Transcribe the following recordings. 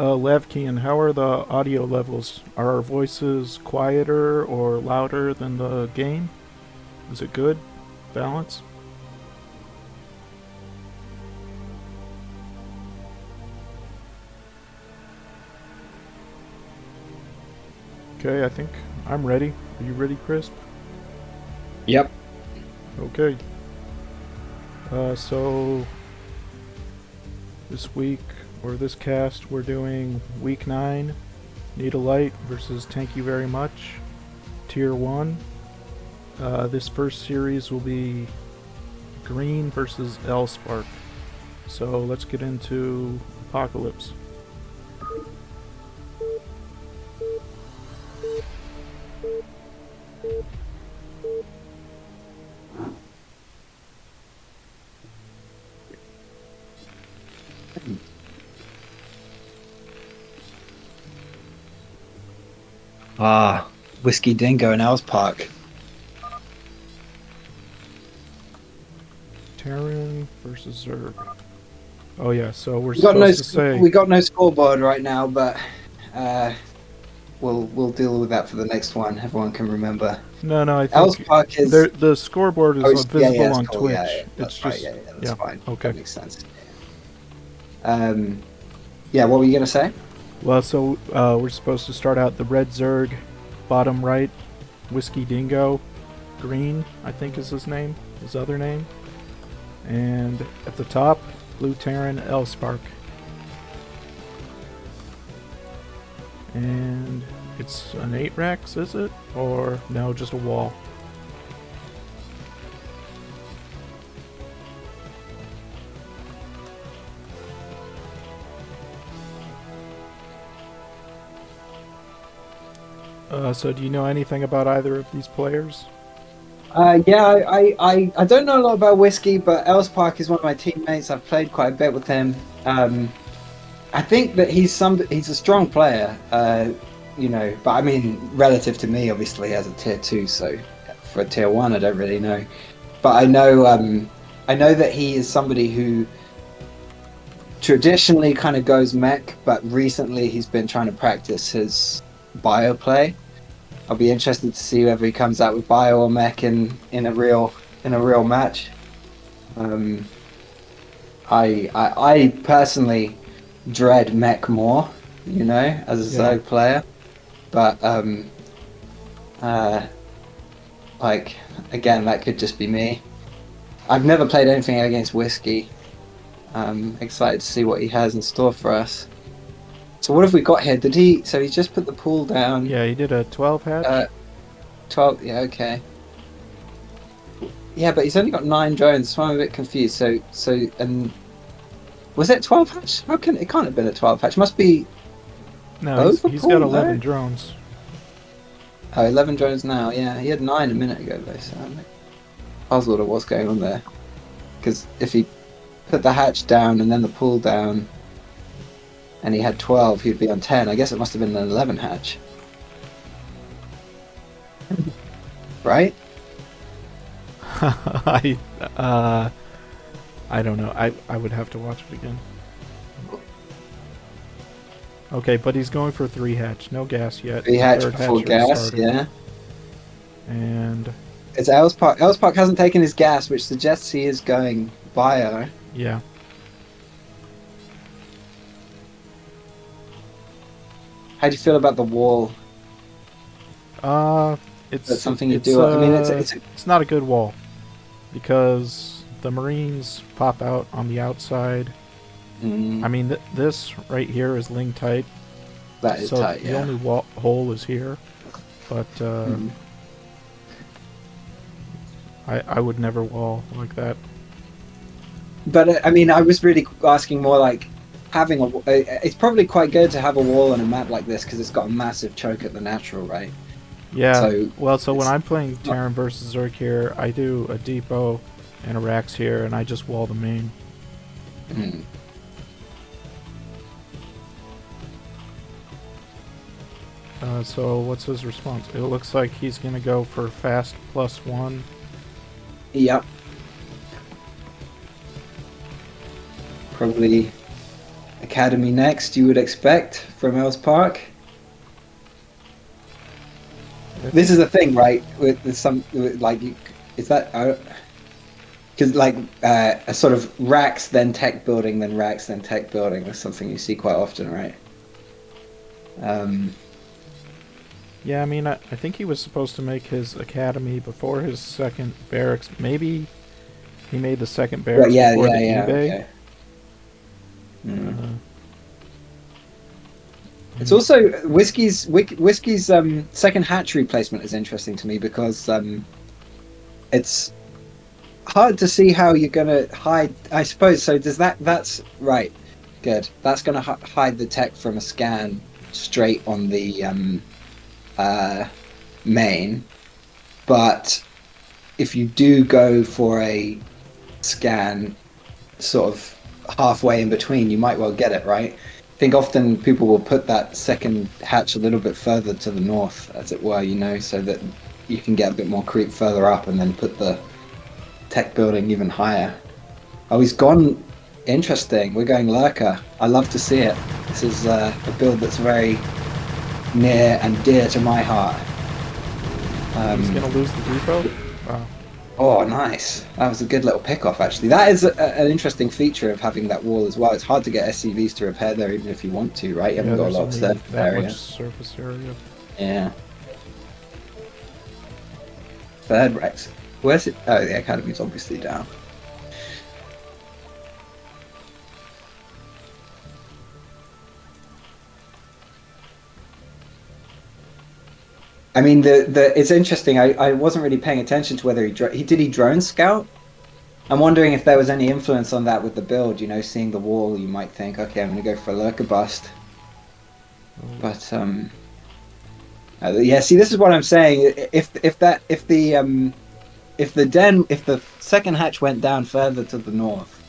Lavkian, how are the audio levels? Are our voices quieter or louder than the game? Is it good? Balance? Okay, I think I'm ready. Are you ready, Crisp? Yep. Okay. So this week, or this cast, we're doing Week 9, Need a Light versus Thank You Very Much, Tier 1. This first series will be Green versus L-Spark. So let's get into Apocalypse. WhiskeyDingo and Owls Park. Terran versus Zerg. Oh yeah, so we're We got no supposed to say... we got no scoreboard right now, but we'll deal with that for the next one. Everyone can remember. No, I Owls think Park is the scoreboard is visible it's on cool. Twitch. Yeah, It's right. just Yeah, that's fine. Okay. That makes sense. Yeah. What were you gonna say? Well, so we're supposed to start out the red Zerg, bottom right, WhiskeyDingo, green, I think is his name, his other name, and at the top, blue Terran, L-Spark. And it's an 8 Rex, is it? Or no, just a wall? So do you know anything about either of these players? Yeah, I don't know a lot about Whiskey, but Owls Park is one of my teammates. I've played quite a bit with him. I think that he's a strong player. But I mean, relative to me, obviously, as a tier 2, so for a tier 1, I don't really know. But I know that he is somebody who traditionally kind of goes mech, but recently he's been trying to practice his bio play. I'll be interested to see whether he comes out with bio or mech in a real match. I personally dread mech more, as a Zerg player. But again, that could just be me. I've never played anything against Whiskey. I'm excited to see what he has in store for us. So what have we got here? So he just put the pool down. Yeah, he did a 12 hatch. 12, yeah, okay. Yeah, but he's only got 9 drones, so I'm a bit confused. And was it 12 hatch? It can't have been a 12 hatch. Must be. No, he's got 11 drones. Oh, 11 drones now. Yeah, he had 9 a minute ago though, so I'm puzzled at what's going on there. Because if he put the hatch down and then the pool down, and he had 12, he'd be on 10. I guess it must have been an 11 hatch. Right? I don't know. I would have to watch it again. Okay, but he's going for 3 hatch. No gas yet. 3 hatch before gas, yeah. And it's Owls Park. Owls Park hasn't taken his gas, which suggests he is going bio. Yeah. How do you feel about the wall? It's something you do. I mean, it's not a good wall because the Marines pop out on the outside. I mean, this right here is ling tight. That is tight. Yeah. The only hole is here, but I would never wall like that. But I mean, I was really asking more like having a. It's probably quite good to have a wall on a map like this because it's got a massive choke at the natural, right? Yeah. So when I'm playing Terran versus Zerg here, I do a depot and a Rax here, and I just wall the main. So what's his response? It looks like he's gonna go for fast +1. Yep. Probably academy next you would expect from Els Park? This is the thing, right? With some like, is that because like a sort of racks then tech building, then racks then tech building is something you see quite often, right? Yeah, I mean, I think he was supposed to make his academy before his second barracks. Maybe he made the second Well, barracks yeah, before yeah, the yeah. eBay. Okay. Mm. Uh, It's also whiskey's second hatchery placement is interesting to me because it's hard to see how you're gonna hide. I suppose so. Does that's right? Good. That's gonna hide the tech from a scan straight on the main. But if you do go for a scan, sort of halfway in between, you might well get it right. I think often people will put that second hatch a little bit further to the north, as it were, so that you can get a bit more creep further up and then put the tech building even higher. Oh, he's gone. Interesting. We're going Lurker. I love to see it. This is a build that's very near and dear to my heart. he's gonna lose the depot. Wow. Oh, nice. That was a good little pick-off, actually. That is an interesting feature of having that wall as well. It's hard to get SCVs to repair there, even if you want to, right? You haven't got a lot of surface area. Much surface area. Yeah. Third Rex. Where's it? Oh, the academy's obviously down. I mean, it's interesting. I wasn't really paying attention to whether he drone scout. I'm wondering if there was any influence on that with the build. Seeing the wall, you might think, okay, I'm going to go for a lurker bust. But yeah. See, this is what I'm saying. If the second hatch went down further to the north,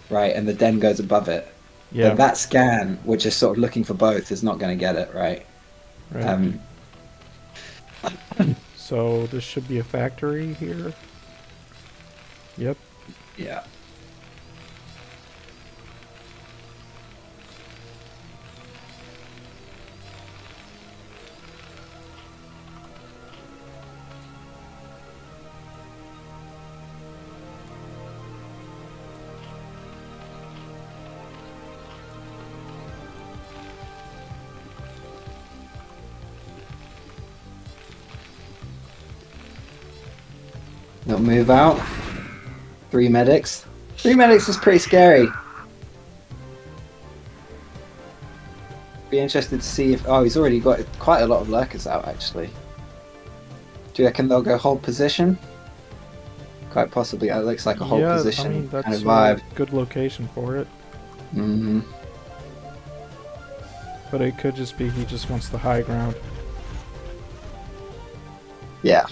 right, and the den goes above it, then that scan, which is sort of looking for both, is not going to get it, right? Right. So this should be a factory here. Yep. Yeah. They'll move out. 3 medics. 3 medics is pretty scary. Be interested to see if... Oh, he's already got quite a lot of lurkers out, actually. Do you reckon they'll go hold position? Quite possibly. It looks like a hold position I mean, that's kind of vibe. a good location for it. Mm-hmm. But it could just be he just wants the high ground. Yeah.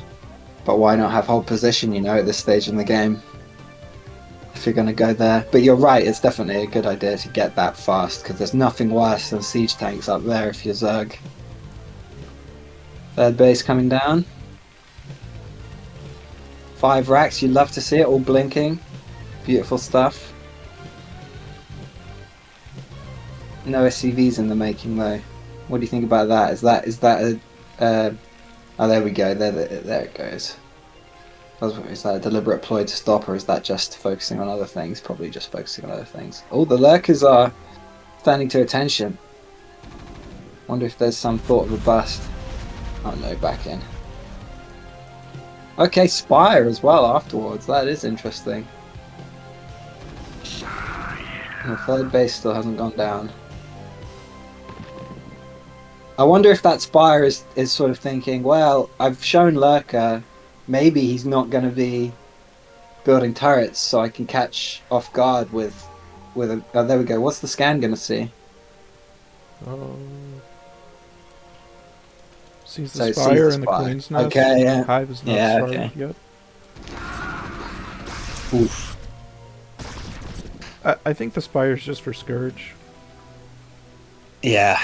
But why not have hold position, at this stage in the game? If you're going to go there. But you're right, it's definitely a good idea to get that fast, because there's nothing worse than siege tanks up there if you're Zerg. Third base coming down. 5 racks, you'd love to see it, all blinking. Beautiful stuff. No SCVs in the making, though. What do you think about that? Is that a... Oh, there we go. There it goes. Is that a deliberate ploy to stop, or is that just focusing on other things? Probably just focusing on other things. Oh, the lurkers are standing to attention. Wonder if there's some thought of a bust. Oh no, back in. Okay, Spire as well afterwards. That is interesting. And the third base still hasn't gone down. I wonder if that Spire is sort of thinking, well, I've shown Lurker, maybe he's not going to be building turrets, so I can catch off guard with a... Oh, there we go. What's the scan going to see? Sees the Spire and the Queen's Nest. Okay, yeah. Hive is not started yet. Oof. I think the Spire's just for Scourge. Yeah.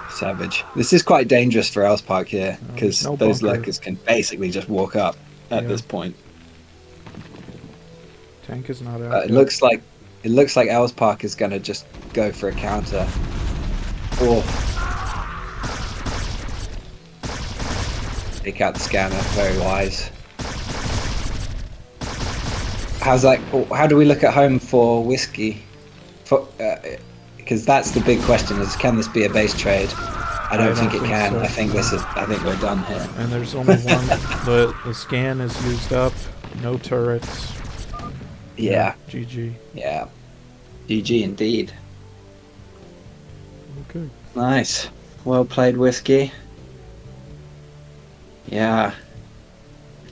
Savage. This is quite dangerous for Els Park here, because those lurkers can basically just walk up. at Yeah. this point. Tank is not out It yet. looks like Elspark is gonna just go for a counter. Or take out the scanner. Very wise. How do we look at home for Whiskey? Because that's the big question: is can this be a base trade? I don't think it can. So. I think we're done here. And there's only one. The scan is used up. No turrets. Yeah. GG. Yeah. GG indeed. Okay. Nice. Well played, Whiskey. Yeah.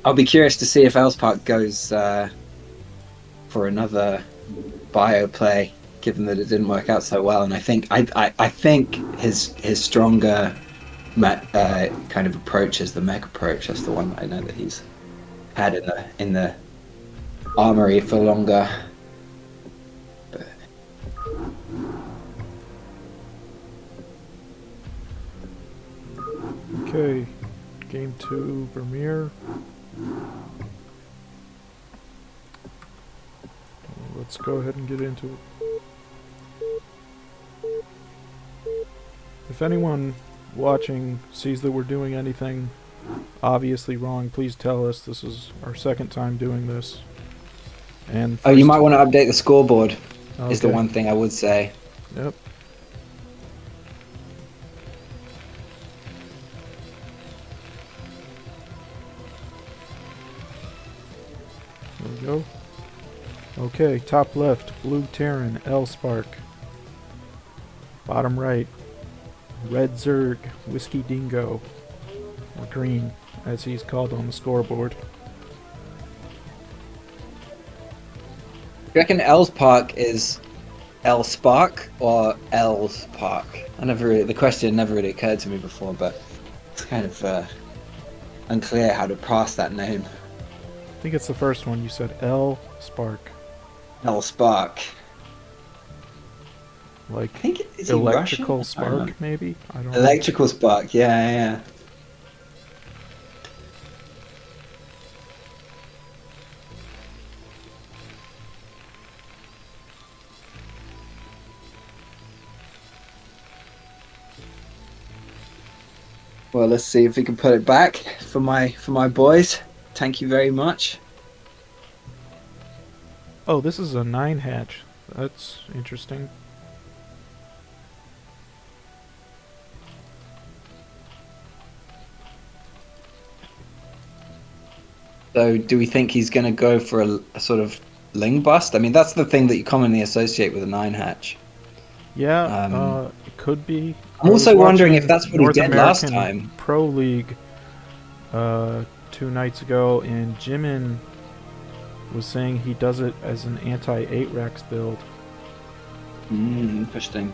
I'll be curious to see if Elspark goes for another bio play, given that it didn't work out so well. And I think his stronger kind of approach is the mech approach. That's the one that I know that he's had in the armory for longer. But... Okay. Game 2 Vermeer. Let's go ahead and get into it. If anyone watching sees that we're doing anything obviously wrong, please tell us. This is our second time doing this. And you might want to update the scoreboard. Okay. Is the one thing I would say. Yep. There we go. Okay, top left, Blue Terran, L-Spark. Bottom right, Red Zerg, WhiskeyDingo, or Green, as he's called on the scoreboard. Do you reckon Elspark is Elspark or Elspark? The question never really occurred to me before, but it's kind of unclear how to pass that name. I think it's the first one you said, L-Spark. Elspark. Like I think is electrical Russian? spark, maybe? I don't know. Electrical spark, yeah. Well, let's see if we can put it back for my boys. Thank you very much. Oh, this is a 9-hatch. That's interesting. So, do we think he's going to go for a sort of Ling bust? I mean, that's the thing that you commonly associate with a 9-hatch. Yeah, it could be. I'm also wondering if that's what he did last time. Pro League 2 nights ago, and Jimin was saying he does it as an anti-8-Rex build. Interesting.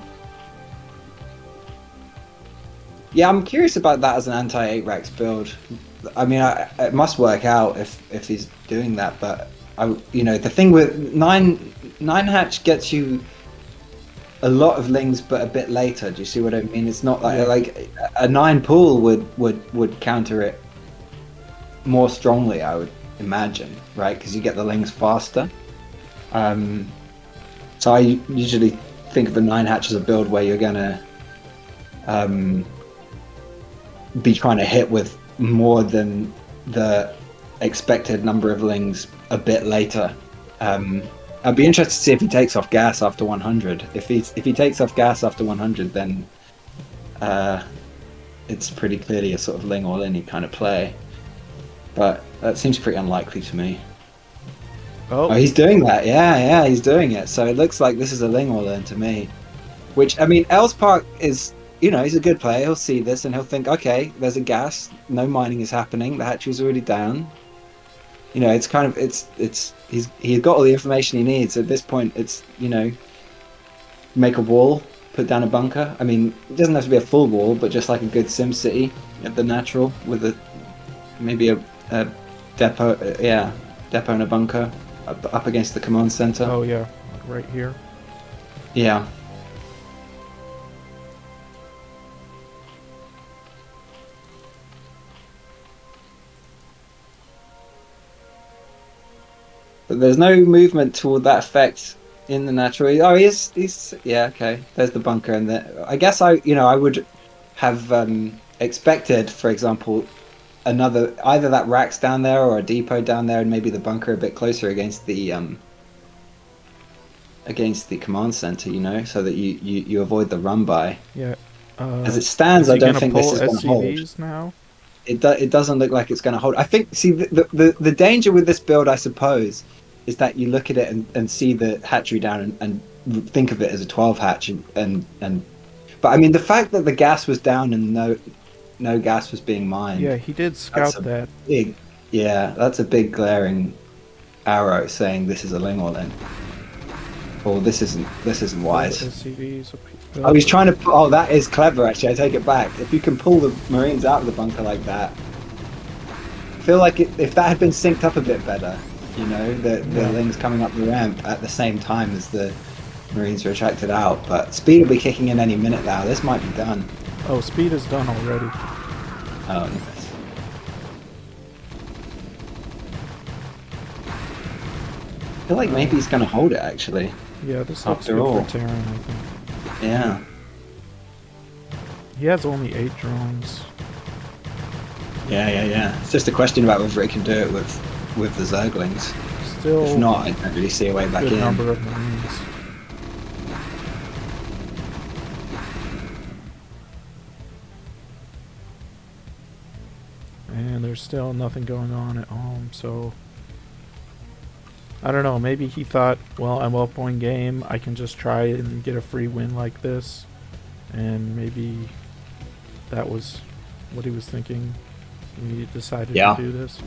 Yeah, I'm curious about that as an anti-8-Rex build. I mean, it must work out if he's doing that, but the thing with 9-hatch gets you a lot of lings, but a bit later. Do you see what I mean? It's not like a 9 pool would counter it more strongly, I would imagine, right? Because you get the lings faster. So I usually think of the 9-hatch as a build where you're gonna be trying to hit with more than the expected number of lings a bit later. I'd be interested to see if he takes off gas after 100. If he takes off gas after 100, then it's pretty clearly a sort of ling or linny kind of play. But that seems pretty unlikely to me. Oh, he's doing that. Yeah, he's doing it. So it looks like this is a ling or lin to me. Which, I mean, Elspark is, he's a good player. He'll see this and he'll think, okay, there's a gas. No mining is happening. The hatchery's already down. It's kind of, he's got all the information he needs. At this point, it's, make a wall, put down a bunker. I mean, it doesn't have to be a full wall, but just like a good Sim City at the natural with maybe a depot, depot and a bunker up against the command center. Oh yeah, right here. Yeah. But there's no movement toward that effect in the natural. Oh, he's yeah, okay. There's the bunker, and I guess I would have expected, for example, another either that racks down there or a depot down there, and maybe the bunker a bit closer against the command center, so that you avoid the run by. Yeah. As it stands, is I he don't gonna think pull this is going to hold. SCVs now? It doesn't look like it's going to hold. I think, see, the danger with this build, I suppose, is that you look at it and see the hatchery down and think of it as a 12 hatch but I mean the fact that the gas was down and no gas was being mined. Yeah, he did scout that. That's a big glaring arrow saying this is a Lingolin. Or this isn't wise. SCVs. Oh, he's trying to. Oh, that is clever. Actually, I take it back. If you can pull the Marines out of the bunker like that, I feel like if that had been synced up a bit better, the Lings coming up the ramp at the same time as the Marines retracted out. But speed will be kicking in any minute now. This might be done. Oh, speed is done already. Oh, nice. I feel like maybe he's going to hold it actually. Yeah, this looks good for Terran, I think. Yeah. He has only 8 drones. Yeah. It's just a question about whether he can do it with the Zerglings. Still, if not, I don't really see a way back in. Good number of Marines. And there's still nothing going on at home, so I don't know, maybe he thought, well, I'm up one game, I can just try and get a free win like this, and maybe that was what he was thinking when he decided to do this.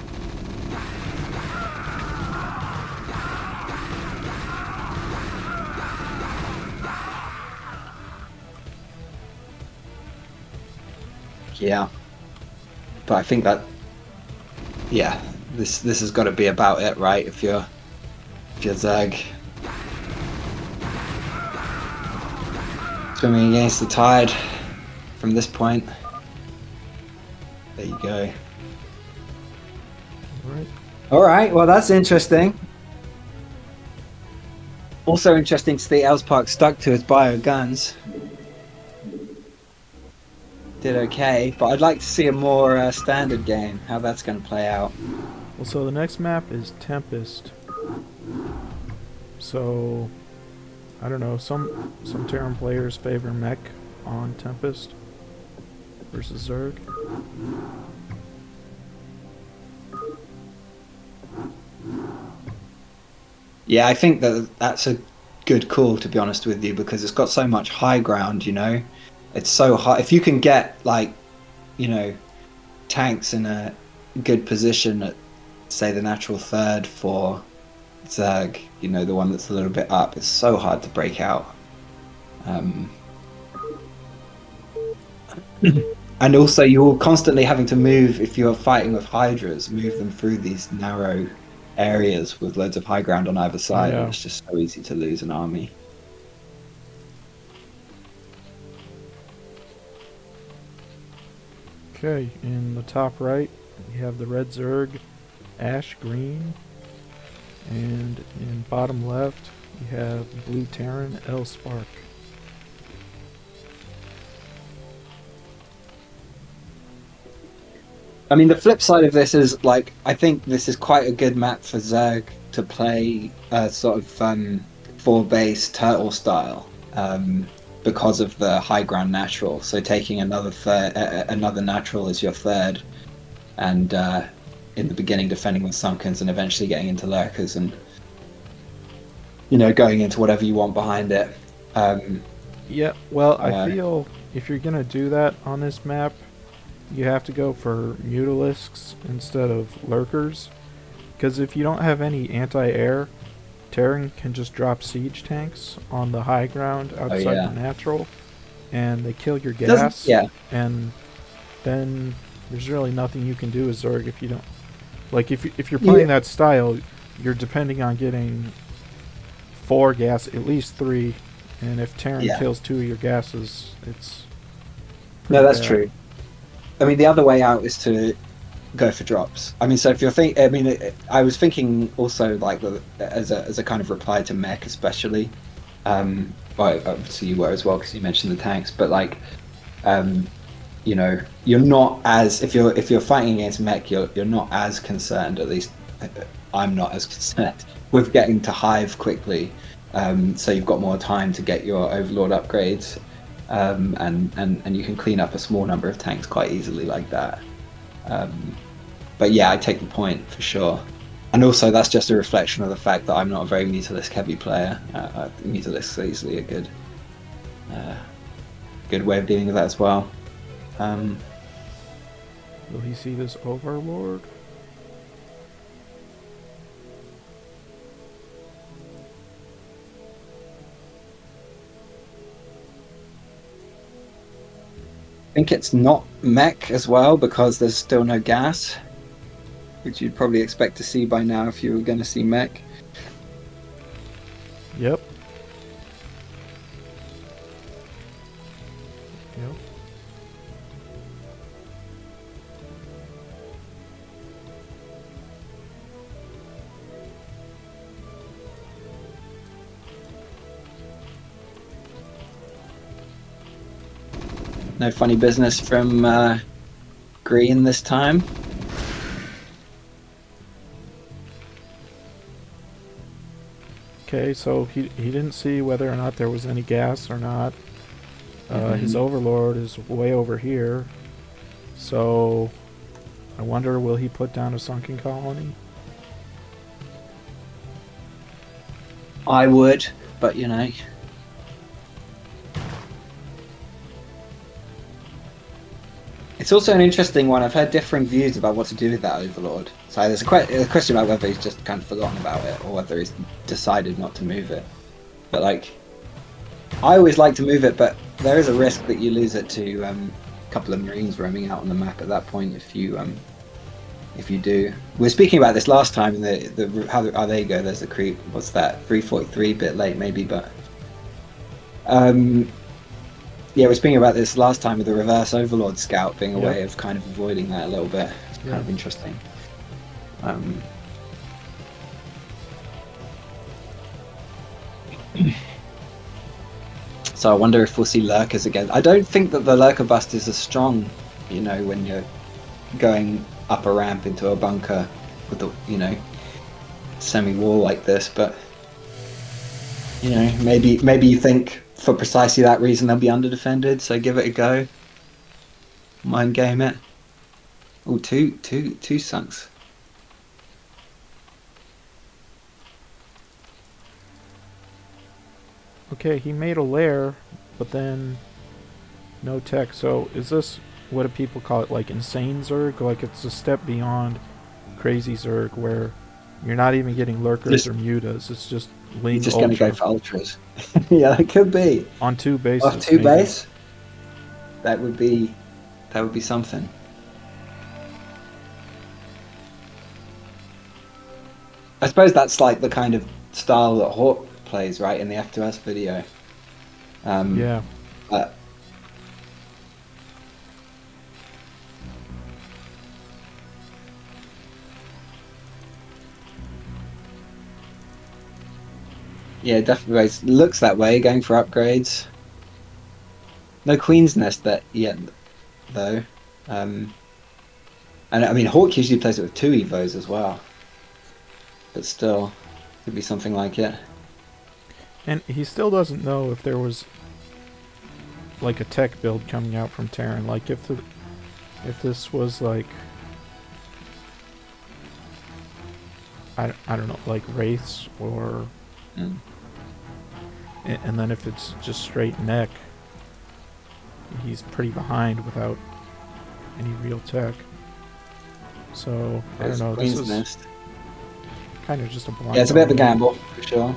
Yeah. But I think that, this has got to be about it, right? If you're Zerg swimming against the tide from this point, there you go. All right. Well, that's interesting. Also interesting to see Elspark stuck to his bio guns. Did okay, but I'd like to see a more standard game, how that's going to play out. Well, so the next map is Tempest. So, I don't know, some Terran players favor mech on Tempest versus Zerg. Yeah, I think that's a good call, to be honest with you, because it's got so much high ground, It's so hard. If you can get, tanks in a good position at, say, the natural third for Zerg, the one that's a little bit up, it's so hard to break out. And also, you're constantly having to move, if you're fighting with Hydras, move them through these narrow areas with loads of high ground on either side. Yeah. And it's just so easy to lose an army. Okay, in the top right, you have the red Zerg, ash green, and in bottom left, you have blue Terran, Elspark. I mean, the flip side of this is, I think this is quite a good map for Zerg to play sort of 4-base turtle style. Because of the high ground natural, so taking another natural as your third, and in the beginning defending with Sunkens and eventually getting into lurkers and going into whatever you want behind it. Yeah, well, I feel if you're gonna do that on this map, you have to go for Mutalisks instead of lurkers, because if you don't have any anti-air, Terran can just drop siege tanks on the high ground outside the natural, and they kill your gas. And then there's really nothing you can do as Zerg if you don't. Like if you're playing that style, you're depending on getting 4 gas, at least 3, and if Terran kills 2 of your gases, it's no, that's true. I mean, the other way out is to go for drops. I mean, so if you're I mean, I was thinking also like as a kind of reply to mech, especially. Well, obviously you were as well because you mentioned the tanks, but like, you know, you're not as if you're fighting against mech, you're not as concerned. At least I'm not as concerned with getting to hive quickly. So you've got more time to get your overlord upgrades, and you can clean up a small number of tanks quite easily like that. But yeah, I take the point for sure. And also, that's just a reflection of the fact that I'm not a very Mutalisk heavy player. Mutalisk is easily a good way of dealing with that as well. Will he see this overlord? I think it's not mech as well because there's still no gas, which you'd probably expect to see by now if you were going to see mech. Yep. Yep. No funny business from Green this time. Okay, so he didn't see whether or not there was any gas or not. His overlord is way over here. So I wonder, will he put down a sunken colony? I would, but you know. It's also an interesting one. I've heard differing views about what to do with that overlord. So there's a question about whether he's just kind of forgotten about it or whether he's decided not to move it. But like, I always like to move it, but there is a risk that you lose it to a couple of Marines roaming out on the map at that point if you do. We were speaking about this last time in the how there you go. There's the creep. What's that? 343, bit late maybe, but yeah, we were speaking about this last time with the reverse overlord scout being a way of kind of avoiding that a little bit. It's kind of interesting. So I wonder if we'll see lurkers again. I don't think that the lurker bust is as strong, you know, when you're going up a ramp into a bunker with the, you know, semi-wall like this, but you know, maybe you think for precisely that reason they'll be under-defended, so give it a go. Mind game it. Oh, two sunks. Okay, he made a lair, but then no tech. So is this, what do people call it, like insane Zerg? Like it's a step beyond crazy Zerg where you're not even getting lurkers or mutas. It's just lean You're just ultra. going to go for ultras. Yeah, it could be. On two bases. Off two base? That would be something. I suppose that's like the kind of style that Hawk plays, right, in the F2S video. Yeah. Yeah, definitely looks that way, going for upgrades. No Queen's Nest yet, though. And I mean, Hawk usually plays it with 2 Evos as well. But still, could be something like it. And he still doesn't know if there was like a tech build coming out from Terran. Like if this was like, I don't know, like Wraiths or and then if it's just straight mech, he's pretty behind without any real tech. So I don't know. This is kind of just a blind. Yeah, it's a bit of a gamble for sure.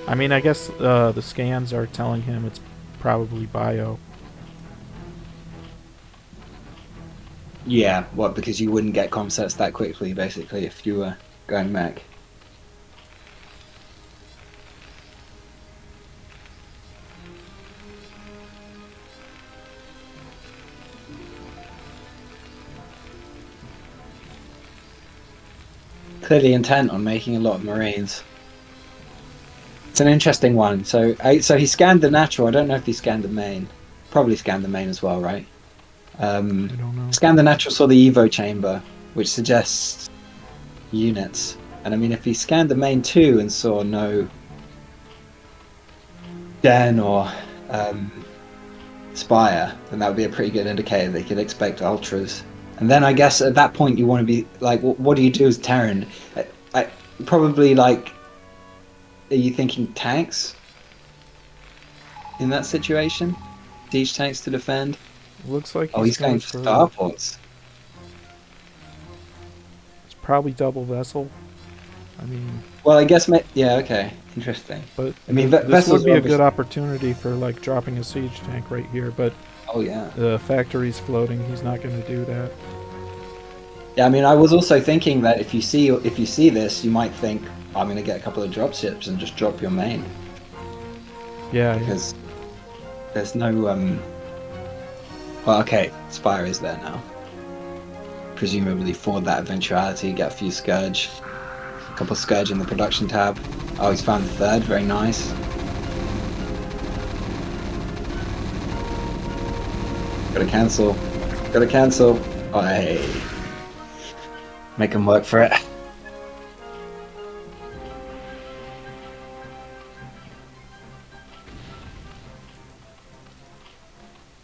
I mean, I guess the scans are telling him it's probably bio. Yeah, what, because you wouldn't get comsets that quickly, basically, if you were going mech. clearly intent on making a lot of Marines. It's an interesting one. So he scanned the natural. I don't know if he scanned the main. Probably scanned the main as well, right? I don't know. Scanned the natural, saw the Evo chamber, which suggests units. And I mean, if he scanned the main too and saw no Den or Spire, then that would be a pretty good indicator that he could expect ultras. And then I guess at that point you want to be like, what do you do as Terran? I probably like, are you thinking tanks in that situation? Siege tanks to defend? Looks like Oh, he's going for for starports. It's probably double vessel. I mean, Well, I guess, yeah, okay, interesting. but I mean, this vessels would be are a good obviously... opportunity for like dropping a siege tank right here. But Oh yeah. the factory's floating. He's not going to do that. Yeah, I mean, I was also thinking that if you see this, you might think, I'm going to get a couple of drop ships and just drop your main. Yeah, Because there's no well, okay, Spire is there now. Presumably for that eventuality, get a few Scourge. A couple of Scourge in the production tab. Oh, he's found the third, very nice. Gotta cancel. Gotta cancel. Oh, hey. Make him work for it.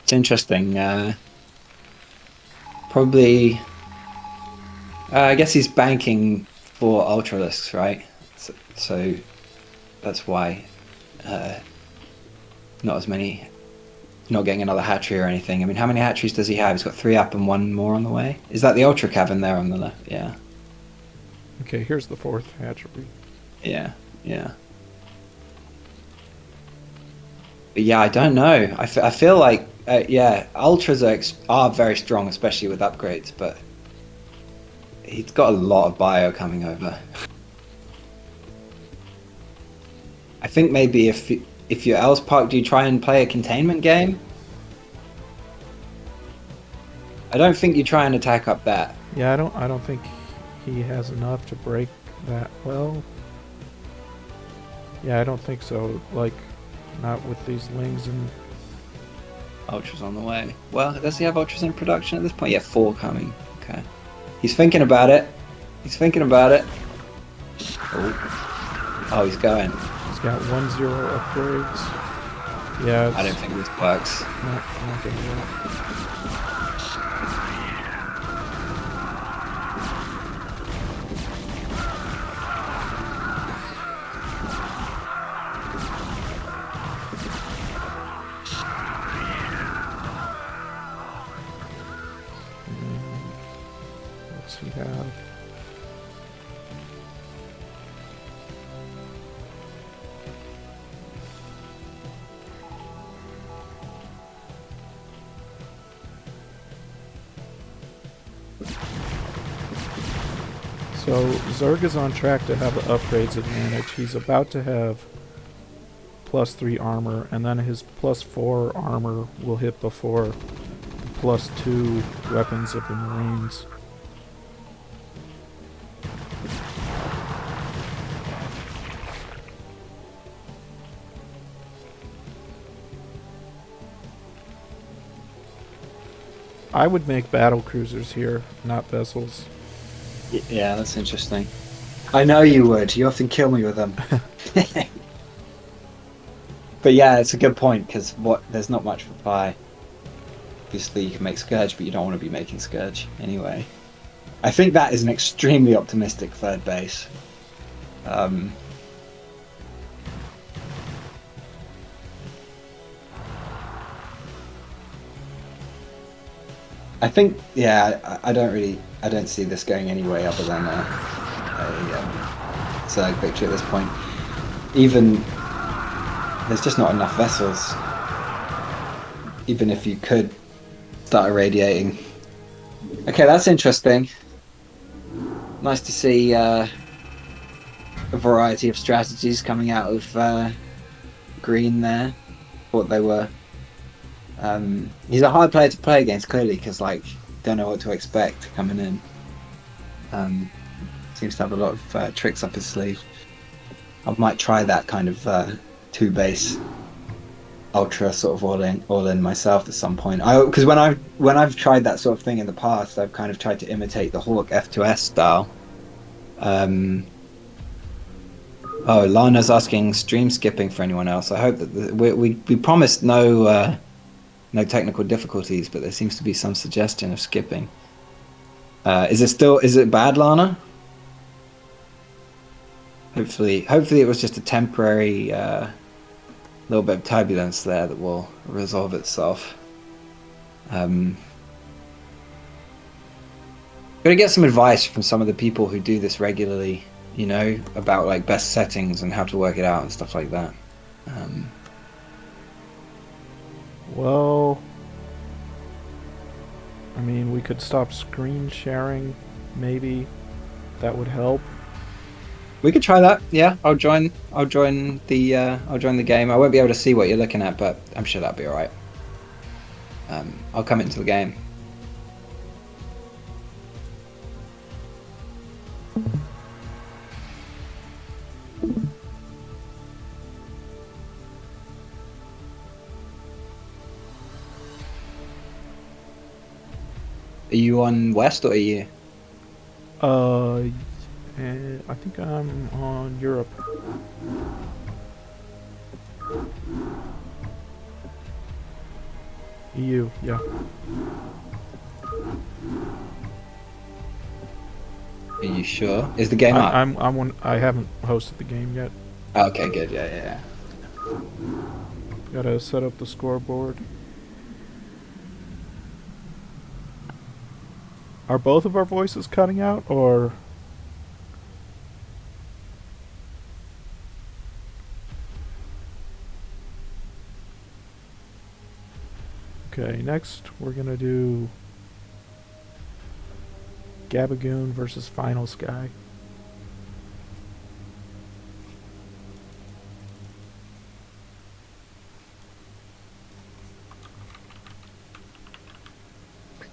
It's interesting. Probably... I guess he's banking for Ultralisks, right? So that's why not as many... Not getting another hatchery or anything. I mean, how many hatcheries does he have? He's got 3 up and 1 more on the way. Is that the Ultra Cavern there on the left? Yeah. Okay, here's the 4th hatchery. Yeah, yeah. But yeah, I don't know. I feel like, yeah, Ultras are very strong, especially with upgrades, but he's got a lot of bio coming over. I think maybe if you're Else Park, do you try and play a containment game? I don't think you try and attack up that. Yeah, I don't think he has enough to break that. Well, yeah, I don't think so. Like, not with these Lings and... Ultras on the way. Well, does he have Ultras in production at this point? Yeah, 4 coming. Okay. He's thinking about it. He's thinking about it. Oh, he's going. He's got 1-0 upgrades. Yeah, I don't think this works. Not gonna work. What's he have? So Zerg is on track to have the upgrades advantage. He's about to have +3 armor, and then his +4 armor will hit before the +2 weapons of the Marines. I would make battle cruisers here, not vessels. Yeah, that's interesting. I know you would. You often kill me with them. But yeah, it's a good point, because there's not much reply. Obviously, you can make Scourge, but you don't want to be making Scourge anyway. I think that is an extremely optimistic third base. I think, yeah, I don't see this going any way other than a Zerg victory at this point. Even, there's just not enough vessels. Even if you could start irradiating. Okay, that's interesting. Nice to see a variety of strategies coming out of Green there. Thought they were... he's a hard player to play against, clearly, because, like, don't know what to expect coming in. Seems to have a lot of tricks up his sleeve. I might try that kind of two base ultra sort of all in myself at some point. Because when I've tried that sort of thing in the past, I've kind of tried to imitate the Hawk F2S style. Oh, Lana's asking stream skipping for anyone else. I hope that we promised no technical difficulties, but there seems to be some suggestion of skipping. Is it bad, Lana? Hopefully it was just a temporary little bit of turbulence there that will resolve itself. Gotta get some advice from some of the people who do this regularly, you know, about like best settings and how to work it out and stuff like that. Well, I mean, we could stop screen sharing, maybe. That would help. We could try that. Yeah, I'll join the game. I won't be able to see what you're looking at, but I'm sure that'll be all right. I'll come into the game. Are you on West or EU? I think I'm on Europe. EU, yeah. Are you sure? Is the game up? I haven't hosted the game yet. Okay, good. Yeah. Gotta set up the scoreboard. Are both of our voices cutting out, or? Okay, next we're gonna do Gabagoon versus Final Sky.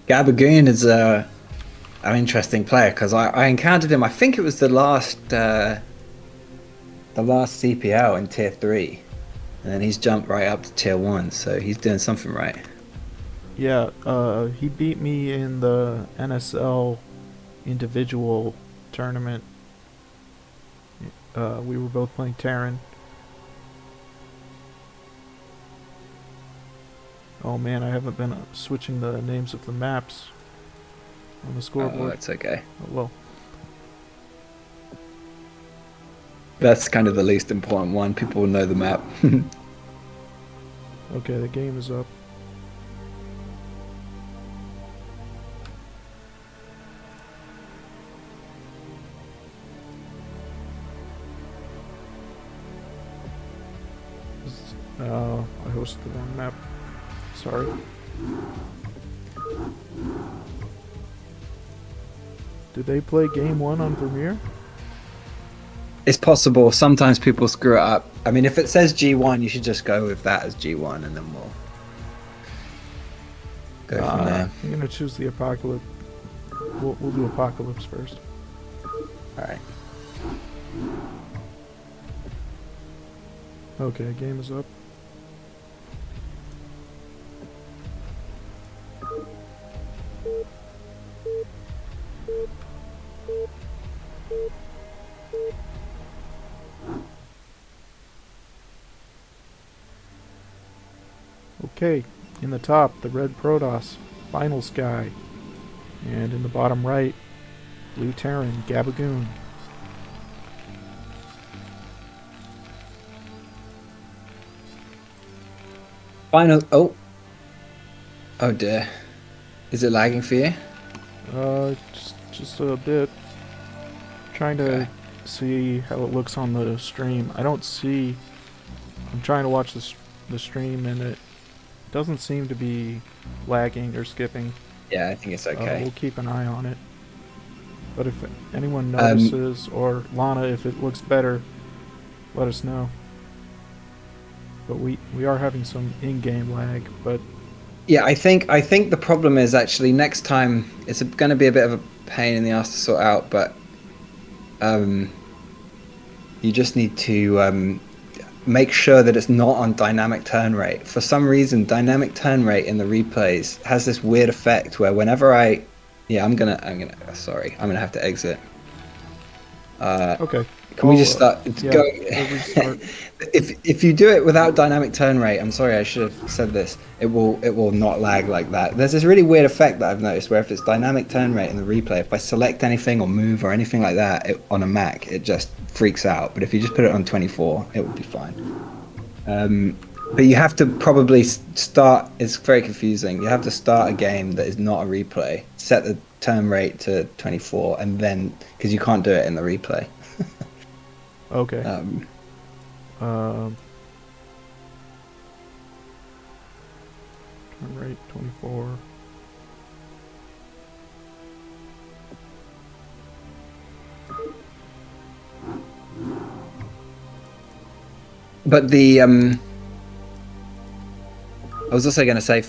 Gabagoon is an interesting player because I encountered him. I think it was the last CPL in Tier 3, and then he's jumped right up to Tier 1, so he's doing something right. Yeah, he beat me in the NSL individual tournament. We were both playing Terran. Oh man, I haven't been switching the names of the maps on the scoreboard. Oh, that's okay. Oh, well. That's kind of the least important one. People will know the map. Okay, the game is up. I hosted the wrong map. Sorry. Did they play game 1 on Premiere? It's possible. Sometimes people screw it up. I mean, if it says G1, you should just go with that as G1, and then we'll go from there. I'm gonna choose the Apocalypse. We'll do Apocalypse first. All right. Okay, game is up. Okay, in the top, the red Protoss, Final Sky. And in the bottom right, blue Terran, Gabagoon. Final. Oh dear. Is it lagging for you? Just a bit. Trying to see how it looks on the stream. I don't see. I'm trying to watch the stream, and it doesn't seem to be lagging or skipping. Yeah, I think it's okay. We'll keep an eye on it. But if anyone notices, or Lana, if it looks better, let us know. But we are having some in-game lag, but yeah, I think the problem is actually next time it's going to be a bit of a pain in the ass to sort out, but you just need to make sure that it's not on dynamic turn rate. For some reason, dynamic turn rate in the replays has this weird effect where whenever I'm gonna have to exit. Okay. Can we just start? Yeah, Go. we'll restart. If you do it without dynamic turn rate, I'm sorry, I should have said this. It will not lag like that. There's this really weird effect that I've noticed where if it's dynamic turn rate in the replay, if I select anything or move or anything like that on a Mac, it just freaks out. But if you just put it on 24, it will be fine. But you have to probably start. It's very confusing. You have to start a game that is not a replay, set the turn rate to 24, and then because you can't do it in the replay. Okay. Turn rate 24. But the I was also going to say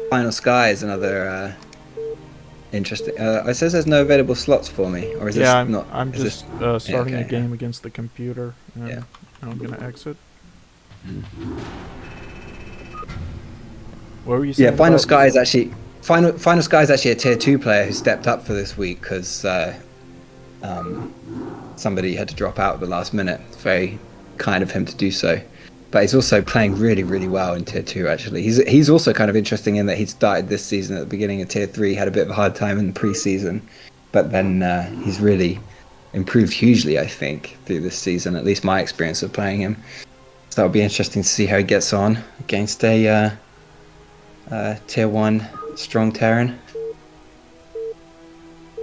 Final Sky is another interesting. It says there's no available slots for me, or is this not? I'm just starting a game against the computer. Yeah. I'm gonna exit. What were you saying? Yeah, Final Sky is actually a tier 2 player who stepped up for this week because somebody had to drop out at the last minute. It's very kind of him to do so. But he's also playing really, really well in Tier 2, actually. He's also kind of interesting in that he started this season at the beginning of Tier 3, had a bit of a hard time in the pre-season, but then he's really improved hugely, I think, through this season, at least my experience of playing him. So it'll be interesting to see how he gets on against a Tier 1 strong Terran.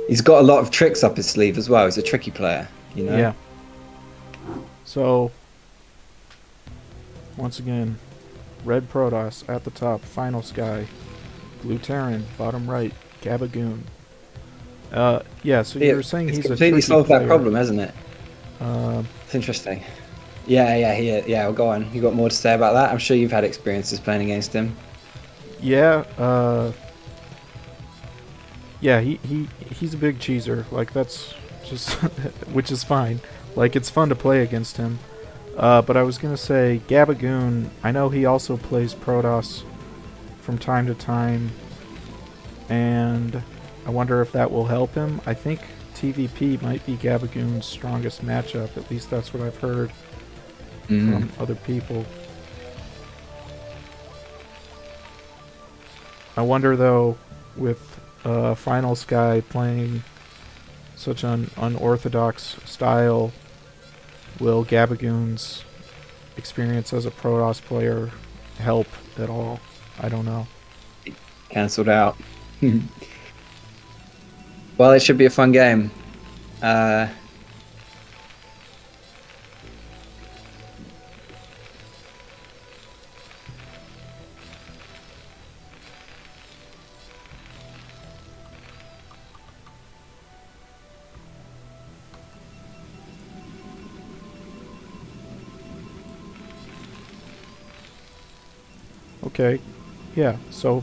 He's got a lot of tricks up his sleeve as well. He's a tricky player, you know? Yeah. So... once again, red Protoss at the top, Final Sky, blue Terran, bottom right, Gabagoon. Yeah, so you were saying he's completely a solved player. that problem, hasn't it? It's interesting. Yeah, well, go on. You got more to say about that? I'm sure you've had experiences playing against him. Yeah, he's a big cheeser. Like, that's just, which is fine. Like, it's fun to play against him. But I was going to say, Gabagoon, I know he also plays Protoss from time to time, and I wonder if that will help him. I think TVP might be Gabagoon's strongest matchup, at least that's what I've heard from other people. I wonder, though, with Final Sky playing such an unorthodox style, will Gabagoon's experience as a Protoss player help at all? I don't know. Cancelled out. Well, it should be a fun game. Okay, yeah, so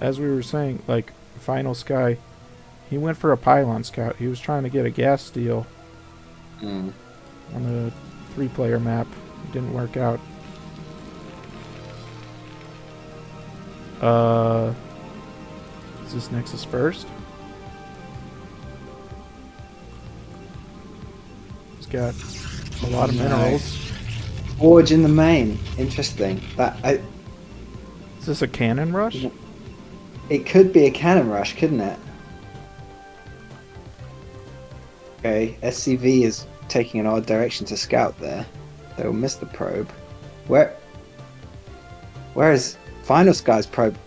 as we were saying, like, Final Sky, he went for a pylon scout. He was trying to get a gas steal on the 3-player map. It didn't work out. Is this Nexus first? He's got a lot of minerals. Forge in the main. Interesting. Is this a cannon rush? It could be a cannon rush, couldn't it? Okay, SCV is taking an odd direction to scout there. They'll miss the probe. Where is Final Sky's probe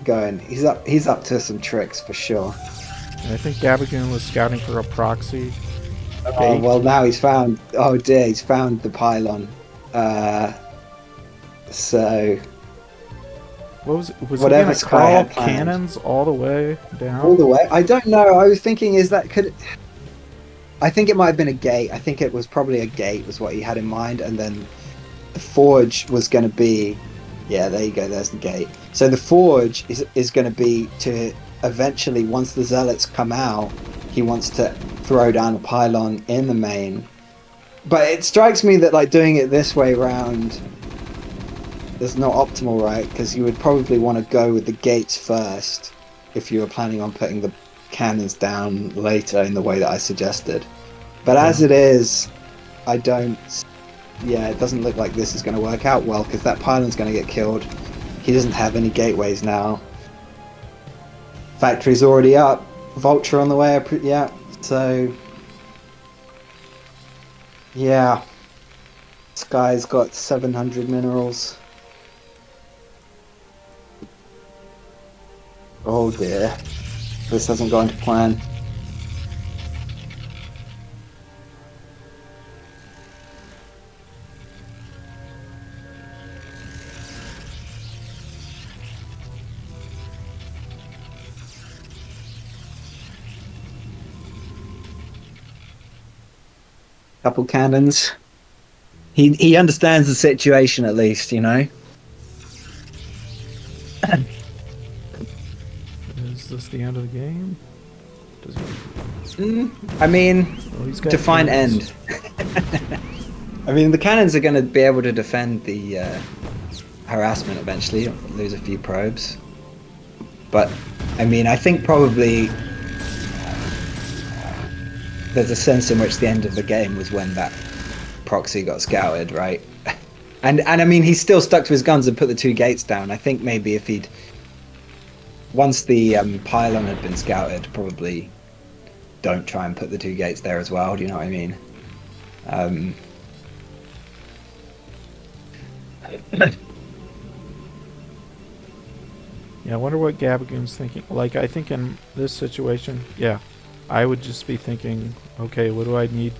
going? He's up to some tricks for sure. And I think Gabagoon was scouting for a proxy. Oh, well, now he's found... oh dear, he's found the pylon. So... was whatever he Sky gonna had call planned. cannons all the way down? All the way? I don't know. I was thinking, I think it might have been a gate. I think it was probably a gate was what he had in mind, and then the forge was going to be... yeah, there you go, there's the gate. So the forge is going to be to eventually, once the zealots come out, he wants to throw down a pylon in the main. But it strikes me that like doing it this way round is not optimal, right? Because you would probably want to go with the gates first if you were planning on putting the cannons down later in the way that I suggested. But as it is, I don't... Yeah, it doesn't look like this is going to work out well, because that pylon's going to get killed. He doesn't have any gateways now. Factory's already up. Vulture on the way, yeah. So... Yeah. This guy's got 700 minerals. Oh dear. This hasn't gone to plan. Couple cannons. He understands the situation at least, you know. Is this the end of the game? Does he... I mean, define cannons. end. I mean, the cannons are going to be able to defend the harassment eventually, lose a few probes. But, I mean, I think probably there's a sense in which the end of the game was when that proxy got scouted, right? And I mean, he's still stuck to his guns and put the 2 gates down. I think maybe if he'd... Once the pylon had been scouted, probably don't try and put the 2 gates there as well, do you know what I mean? Yeah, I wonder what Gabagoon's thinking. Like, I think in this situation, yeah, I would just be thinking, okay, what do I need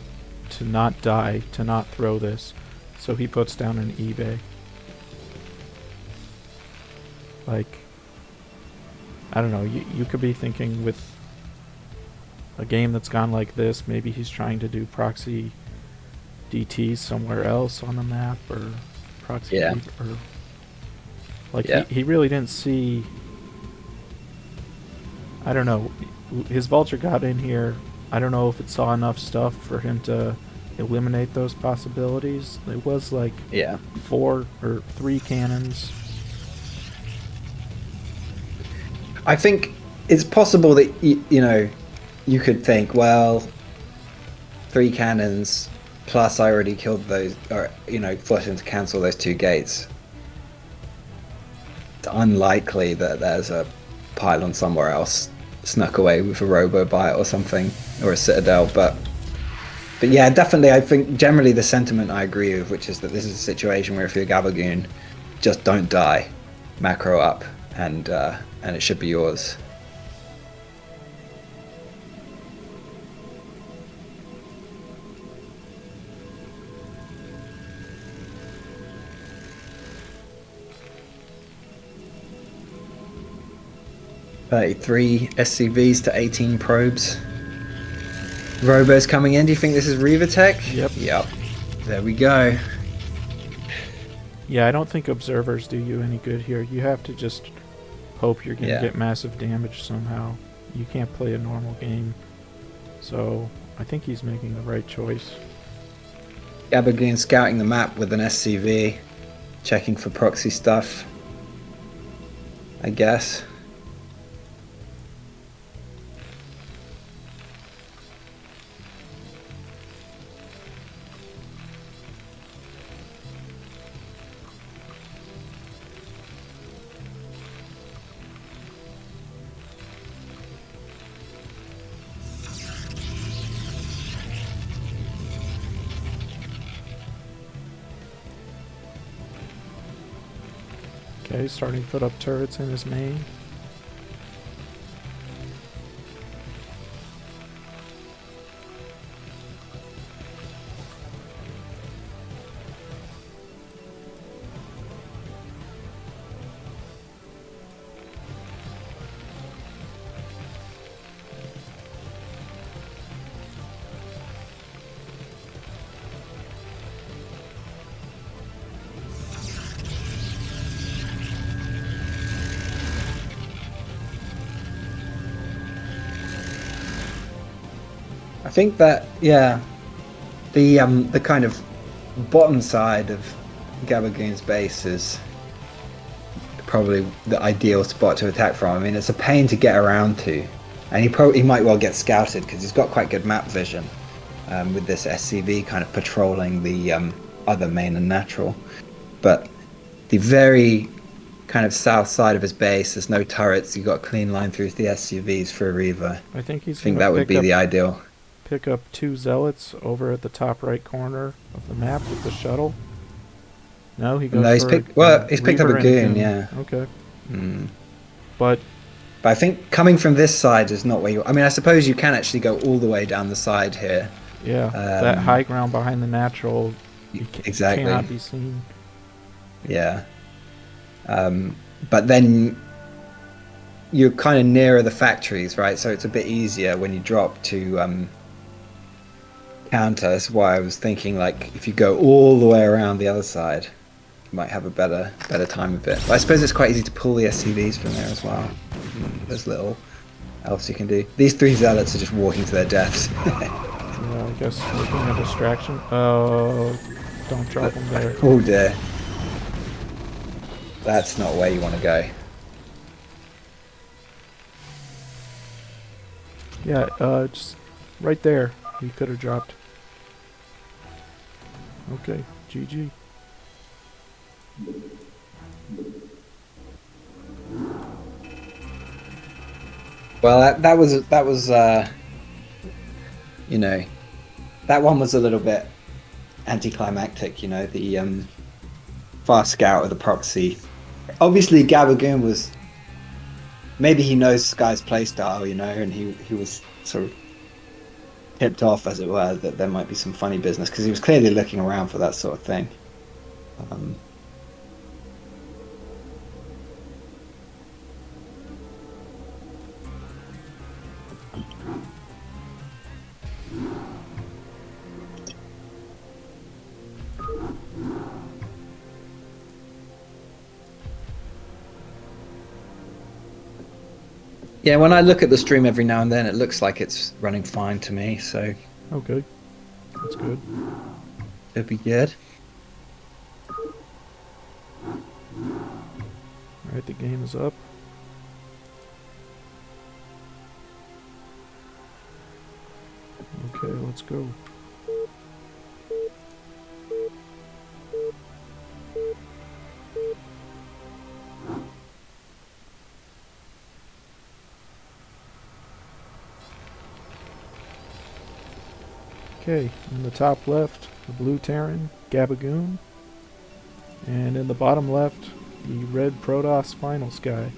to not die, to not throw this? So he puts down an eBay. Like, I don't know, you could be thinking with a game that's gone like this, maybe he's trying to do proxy DTs somewhere else on the map, or proxy... Yeah. Or, like, he really didn't see... I don't know, his Vulture got in here, I don't know if it saw enough stuff for him to eliminate those possibilities. It was like 4 or 3 cannons. I think it's possible that, you know, you could think, well, 3 cannons, plus I already killed those, or, you know, forced him to cancel those 2 gates. It's unlikely that there's a pylon somewhere else snuck away with a robo-bite or something, or a citadel, but yeah, definitely, I think generally the sentiment I agree with, which is that this is a situation where if you're Gabagoon, just don't die, macro up, and it should be yours. $33 SCVs to 18 probes. Robo's coming in. Do you think this is Reaver tech? Yep. Yep. There we go. Yeah, I don't think observers do you any good here. You have to just hope you're going to get massive damage somehow. You can't play a normal game. So, I think he's making the right choice. Gabagoon scouting the map with an SCV. Checking for proxy stuff, I guess. Okay, starting to put up turrets in his main. think that, yeah, the kind of bottom side of Gabagoon's base is probably the ideal spot to attack from. I mean, it's a pain to get around to, and he might well get scouted because he's got quite good map vision with this SCV kind of patrolling the other main and natural. But the very kind of south side of his base, there's no turrets. You've got a clean line through the SCVs for a Reaver. I think I think that would be the ideal. Pick up 2 zealots over at the top right corner of the map with the shuttle. No, he goes. No, he's picked up a goon. Yeah. Okay. But I think coming from this side is not where you. I mean, I suppose you can actually go all the way down the side here. Yeah, that high ground behind the natural. Exactly. Cannot be seen. Yeah. But then you're kind of nearer the factories, right? So it's a bit easier when you drop to counter. That's why I was thinking, like, if you go all the way around the other side, you might have a better time of it. But I suppose it's quite easy to pull the SCVs from there as well. There's little else you can do. These 3 zealots are just walking to their deaths. Yeah, I guess making a distraction. Oh, don't drop them there. Oh dear. That's not where you want to go. Yeah, just right there. He could have dropped. Okay, GG. Well, that was you know, that one was a little bit anticlimactic. You know, the fast scout of the proxy. Obviously, Gabagoon was. Maybe he knows Sky's playstyle, you know, and he was sort of tipped off, as it were, that there might be some funny business because he was clearly looking around for that sort of thing. Yeah, when I look at the stream every now and then, it looks like it's running fine to me, so... Okay. That's good. It'll be good. Alright, the game is up. Okay, let's go. Okay, in the top left, the blue Terran, Gabagoon. And in the bottom left, the red Protoss Final Sky.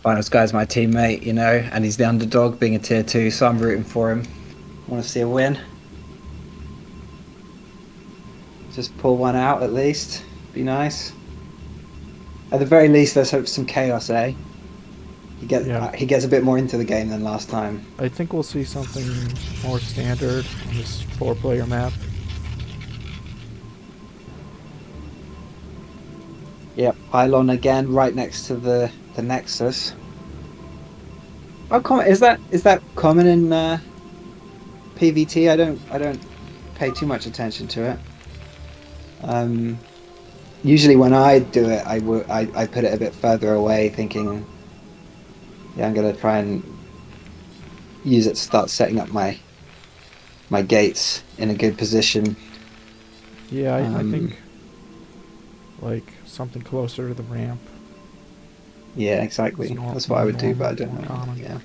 Final Sky's my teammate, you know, and he's the underdog, being a tier 2, so I'm rooting for him. Want to see a win. Just pull one out at least. Be nice. At the very least, let's hope for some chaos, eh? He gets a bit more into the game than last time. I think we'll see something more standard on this 4-player map. Yep, pylon again, right next to the Nexus. How common is that? Is that common in PVT? I don't pay too much attention to it. Usually when I do it, I put it a bit further away, thinking, yeah, I'm gonna try and use it to start setting up my gates in a good position. Yeah, I think like something closer to the ramp. Yeah, exactly. That's what I would do, but I don't know. Common. Yeah.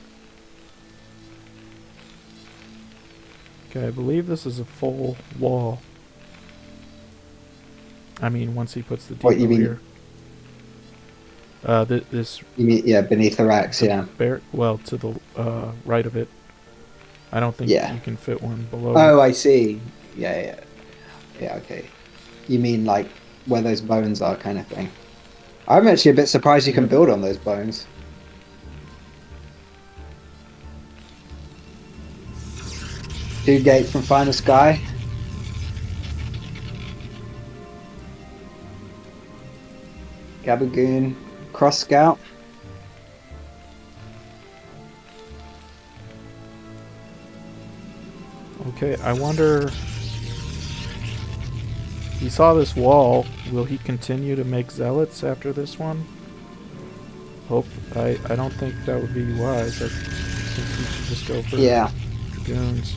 Okay, I believe this is a full wall. I mean, once he puts the depot What you mean? here. This. You mean, yeah, beneath the racks, yeah. Well, to the right of it. I don't think you can fit one below. Oh, I see. Yeah. Okay. You mean like where those bones are, kind of thing. I'm actually a bit surprised you can build on those bones. 2 gate from Final Sky. Gabagoon, Cross Scout. Okay, I wonder... He saw this wall. Will he continue to make zealots after this one? I don't think that would be wise. I think he should just go for dragoons.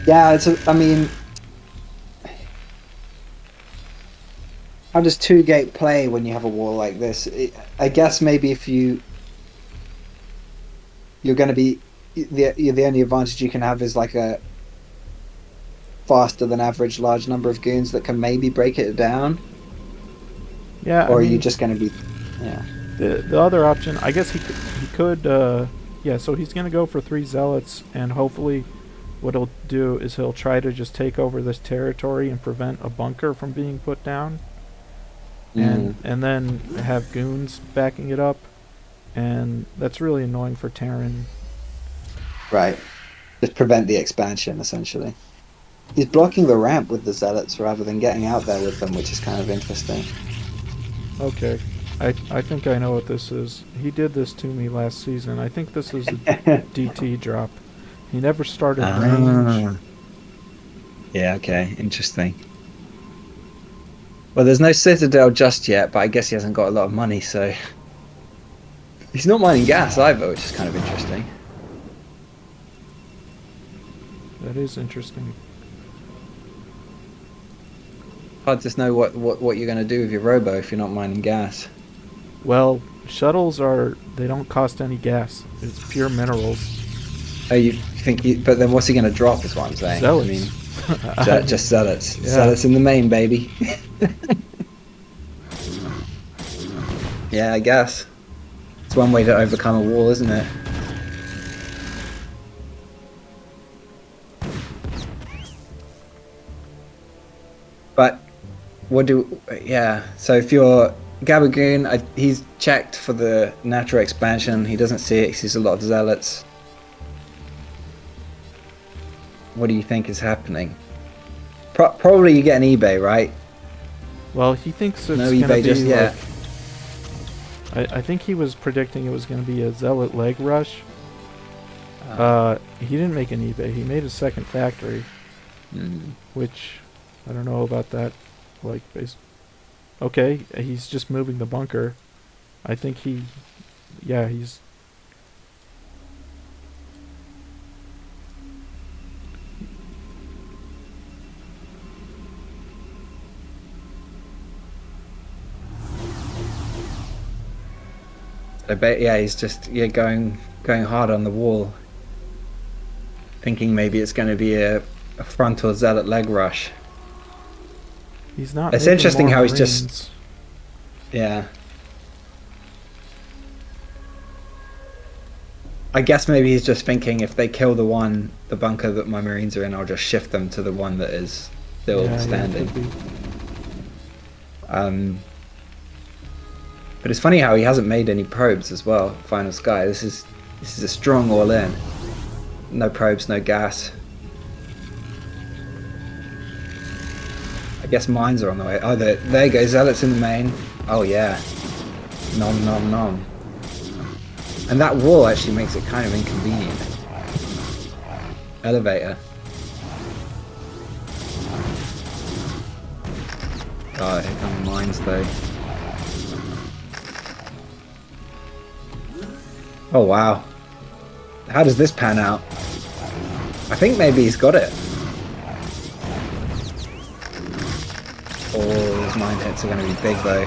Yeah, I mean, how does 2 gate play when you have a wall like this? I guess maybe if you're going to be the only advantage you can have is like a faster than average large number of goons that can maybe break it down. Yeah, or I are mean, you just going to be the other option? I guess he could. Yeah, so he's gonna go for 3 zealots, and hopefully, what he'll do is he'll try to just take over this territory and prevent a bunker from being put down, and then have goons backing it up, and that's really annoying for Terran. Right. Just prevent the expansion, essentially. He's blocking the ramp with the zealots rather than getting out there with them, which is kind of interesting. Okay, I think I know what this is. He did this to me last season. I think this is a DT drop. He never started range. Yeah, okay, interesting. Well, there's no Citadel just yet, but I guess he hasn't got a lot of money, so... He's not mining gas either, which is kind of interesting. That is interesting. Hard to know what you're going to do with your robo if you're not mining gas. Well, shuttles they don't cost any gas. It's pure minerals. Oh, you think but then what's he going to drop is what I'm saying. Zealots. I mean, just zealots. Yeah. Zealots in the main, baby. Yeah, I guess. It's one way to overcome a wall, isn't it? But so if you're Gabagoon, he's checked for the natural expansion. He doesn't see it. He sees a lot of zealots. What do you think is happening? Probably you get an eBay, right? Well, he thinks it's no going to eBay be just yet. I think he was predicting it was going to be a zealot leg rush. He didn't make an eBay. He made a second factory, which I don't know about that. Like, okay, he's just moving the bunker. I think he's. I bet, he's just going hard on the wall, thinking maybe it's going to be a frontal zealot leg rush. He's not. It's interesting how he's Marines. just. Yeah. I guess maybe he's just thinking if they kill the bunker that my Marines are in, I'll just shift them to the one that is still standing. But it's funny how he hasn't made any probes as well. Final Sky. This is a strong all in. No probes, no gas. I guess mines are on the way. Oh, there you go. Zealots in the main. Oh yeah. Nom nom nom. And that wall actually makes it kind of inconvenient. Elevator. Oh, here come the mines though. Oh wow. How does this pan out? I think maybe he's got it. Oh, these mine hits are going to be big though.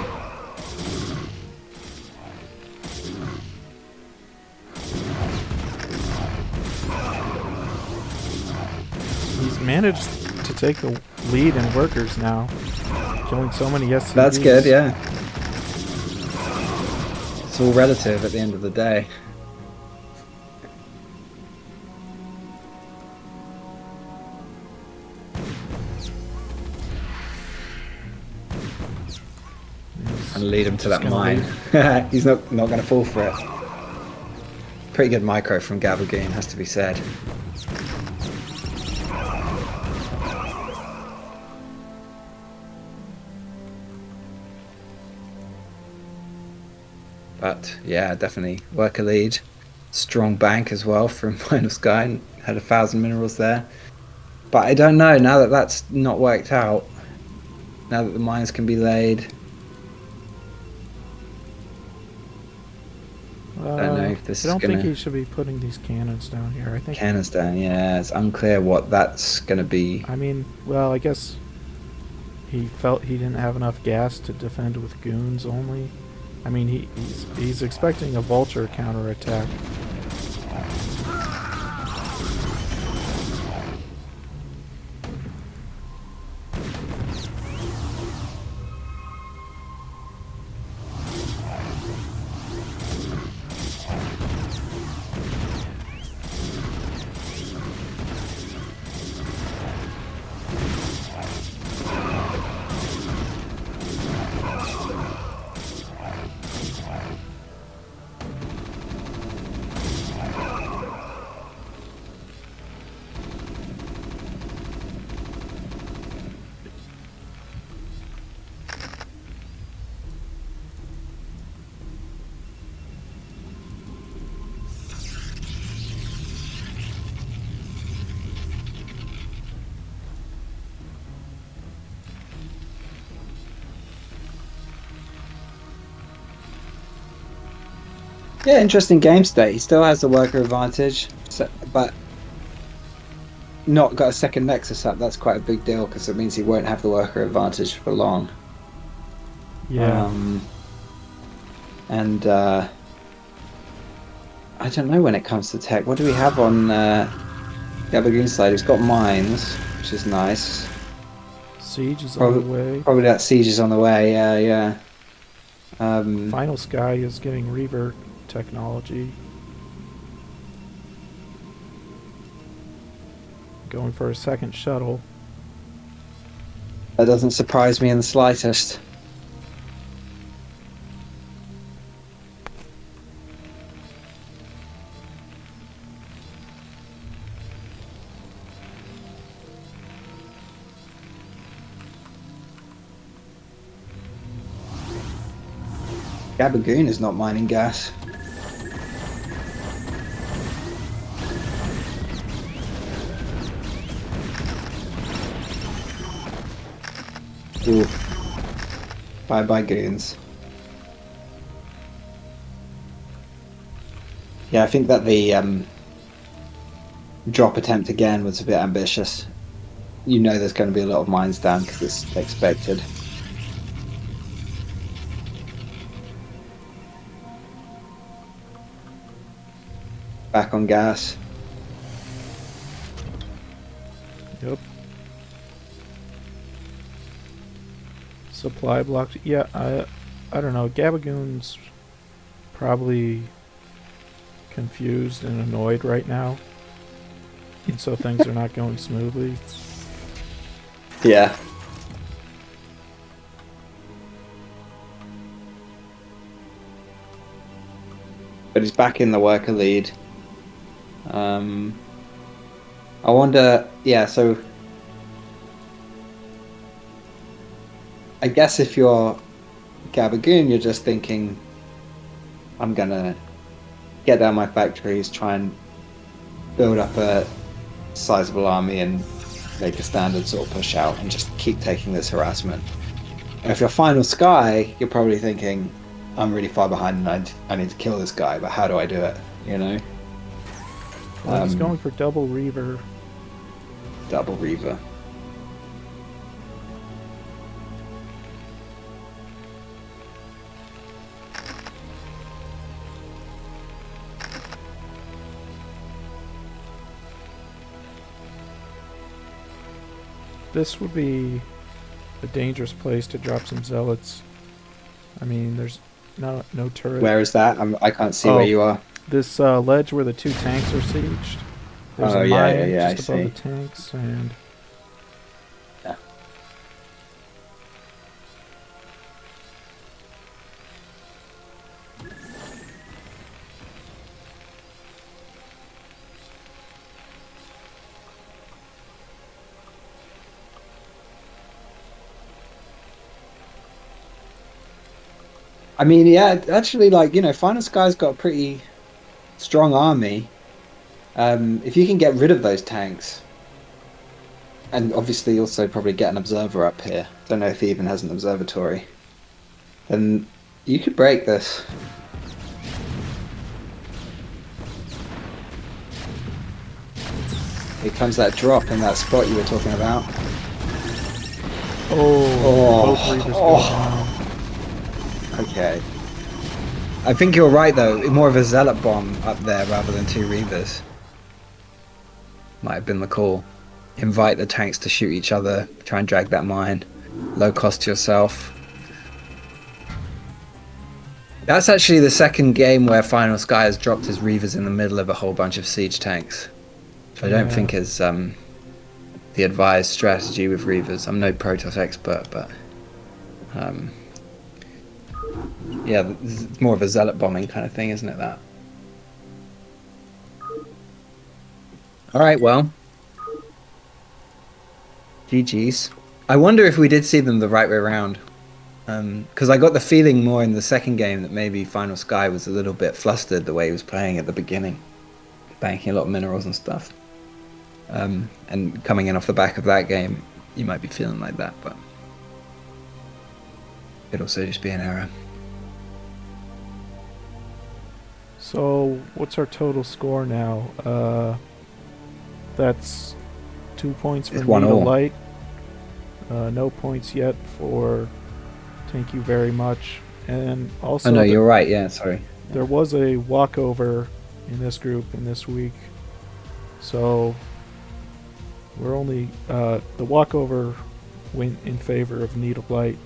He's managed to take the lead in workers now, killing so many SCVs. That's good, yeah. It's all relative at the end of the day. And lead him to that mine. He's not going to fall for it. pretty good micro from Gabagoon, has to be said. But yeah, definitely worker lead. Strong bank as well from Final Sky, and had 1,000 minerals there. But I don't know, now that that's not worked out, now that the mines can be laid, I don't know if this I is don't think gonna... he should be putting these cannons down here. I think Cannons down, yeah, it's unclear what that's gonna be. I mean, well, I guess he felt he didn't have enough gas to defend with goons only. I mean, he's expecting a vulture counterattack. Yeah, interesting game state. He still has the worker advantage, so, but not got a second Nexus up. That's quite a big deal because it means he won't have the worker advantage for long. Yeah. And I don't know when it comes to tech. What do we have on Gabagoon's side? He's got mines, which is nice. Siege is on the way. Probably that siege is on the way. Yeah. Final Sky is getting revert technology. Going for a second shuttle. That doesn't surprise me in the slightest. Gabagoon is not mining gas. Ooh. Bye goons. Yeah, I think that the drop attempt again was a bit ambitious. You know there's going to be a lot of mines down because it's expected. Back on gas. Yep. Supply blocked. Yeah, I don't know. Gabagoon's probably confused and annoyed right now. And so things are not going smoothly. Yeah. But he's back in the worker lead. I wonder, yeah, so I guess if you're Gabagoon, you're just thinking, I'm gonna get down my factories, try and build up a sizable army and make a standard sort of push out and just keep taking this harassment. And if you're Final Sky, you're probably thinking, I'm really far behind and I need to kill this guy, but how do I do it, you know? Well, he's going for double Reaver. Double Reaver. This would be a dangerous place to drop some zealots. I mean, there's no turret. Where is that? I can't see where you are. This ledge where the two tanks are sieged. There's a mine just above the tanks, and yeah. I mean, yeah, actually, like, Final Sky's got a pretty strong army. If you can get rid of those tanks, and obviously also probably get an observer up here. Don't know if he even has an observatory. Then you could break this. Here comes that drop in that spot you were talking about. Oh, both Reavers go down. Okay. I think you're right though. More of a zealot bomb up there rather than 2 Reavers. Might have been the call. Invite the tanks to shoot each other. Try and drag that mine. Low cost to yourself. That's actually the second game where Final Sky has dropped his Reavers in the middle of a whole bunch of siege tanks. Which I don't think is the advised strategy with Reavers. I'm no Protoss expert, but yeah, it's more of a zealot bombing kind of thing, isn't it, that? Alright, well. GG's. I wonder if we did see them the right way around. Because I got the feeling more in the second game that maybe Final Sky was a little bit flustered the way he was playing at the beginning. Banking a lot of minerals and stuff. And coming in off the back of that game, you might be feeling like that, but it'd also just be an error. So, what's our total score now? That's 2 points for Nita Light. No points yet for Thank You Very Much. And also... Oh no, you're right, yeah, sorry. There was a walkover in this group in this week. So, we're only... the walkover went in favor of Nita Light.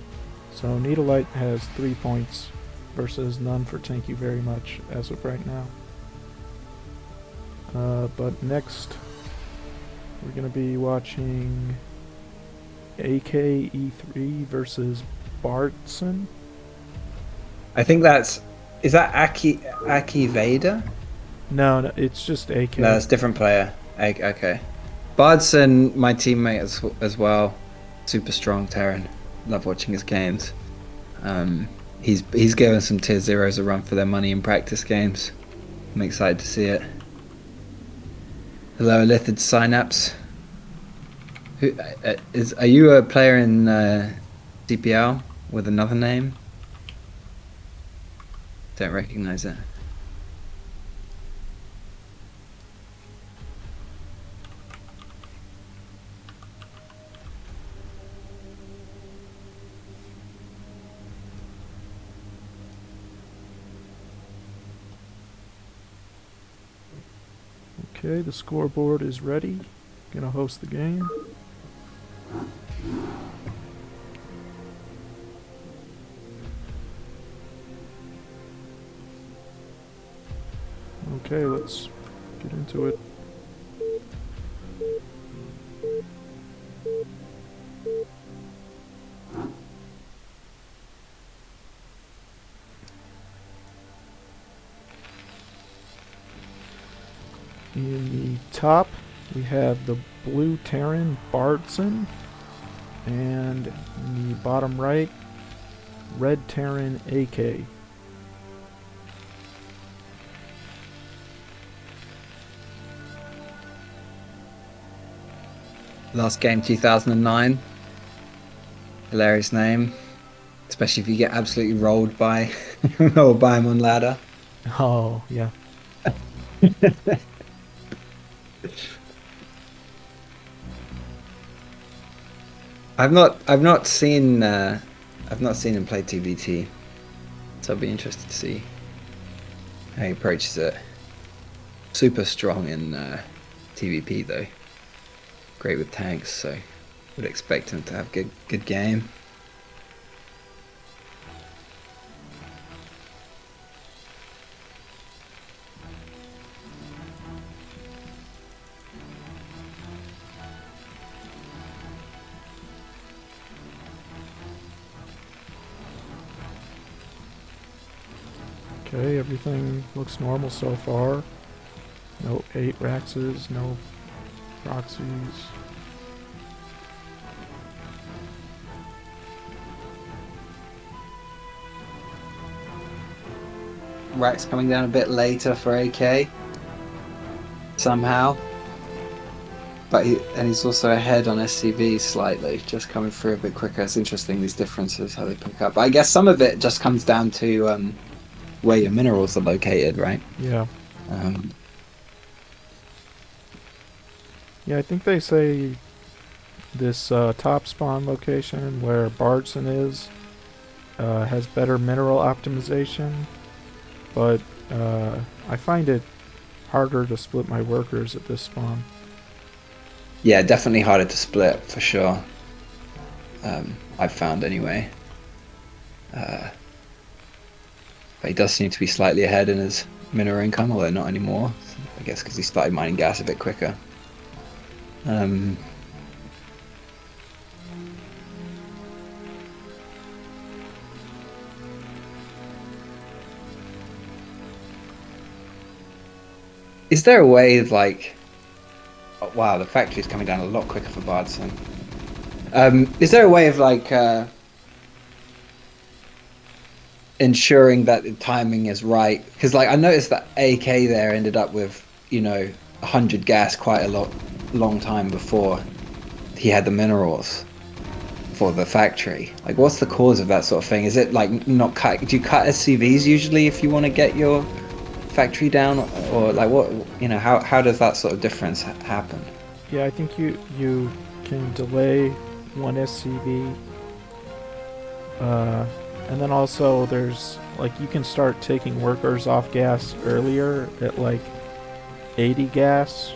So, Nita Light has 3 points versus none for Thank You Very Much as of right now. But next, we're going to be watching AKE3 versus Bartson. I think that's... Is that Aki Vader? No, it's just AK. No, it's a different player. Okay. Bardson, my teammate as well. Super strong Terran. Love watching his games. He's given some tier zeros a run for their money in practice games. I'm excited to see it. Hello, Lithid Synapse. Are you a player in CPL with another name? Don't recognize it. Okay, the scoreboard is ready. Gonna host the game. Okay, let's get into it. In the top, we have the blue Terran Bardson, and in the bottom right, red Terran AK. Last game 2009. Hilarious name. Especially if you get absolutely rolled by him on ladder. Oh, yeah. I've not seen him play TVT, so I'll be interested to see how he approaches it. Super strong in TVP though. Great with tanks, so would expect him to have good game. Okay, everything looks normal so far. No 8 Raxes, no proxies. racks coming down a bit later for AK somehow. But he's also ahead on SCV slightly, just coming through a bit quicker. It's interesting, these differences, how they pick up. But I guess some of it just comes down to where your minerals are located, right? Yeah. Um, Yeah, I think they say this top spawn location where Bardson is has better mineral optimization, but I find it harder to split my workers at this spawn. yeah, definitely harder to split, for sure. I've found anyway. But he does seem to be slightly ahead in his mineral income, although not anymore. I guess because he started mining gas a bit quicker. Is there a way of like... Oh, wow, the factory's coming down a lot quicker for Bardson. Is there a way of like ensuring that the timing is right? Because like I noticed that AK there ended up with, you know, 100 gas quite a long time before he had the minerals for the factory. Like, what's the cause of that sort of thing? Is it like not cut? Do you cut SCVs usually if you want to get your factory down, or like what? You know, how does that sort of difference happen? Yeah, I think you can delay one SCV, and then also there's like you can start taking workers off gas earlier at like 80 gas,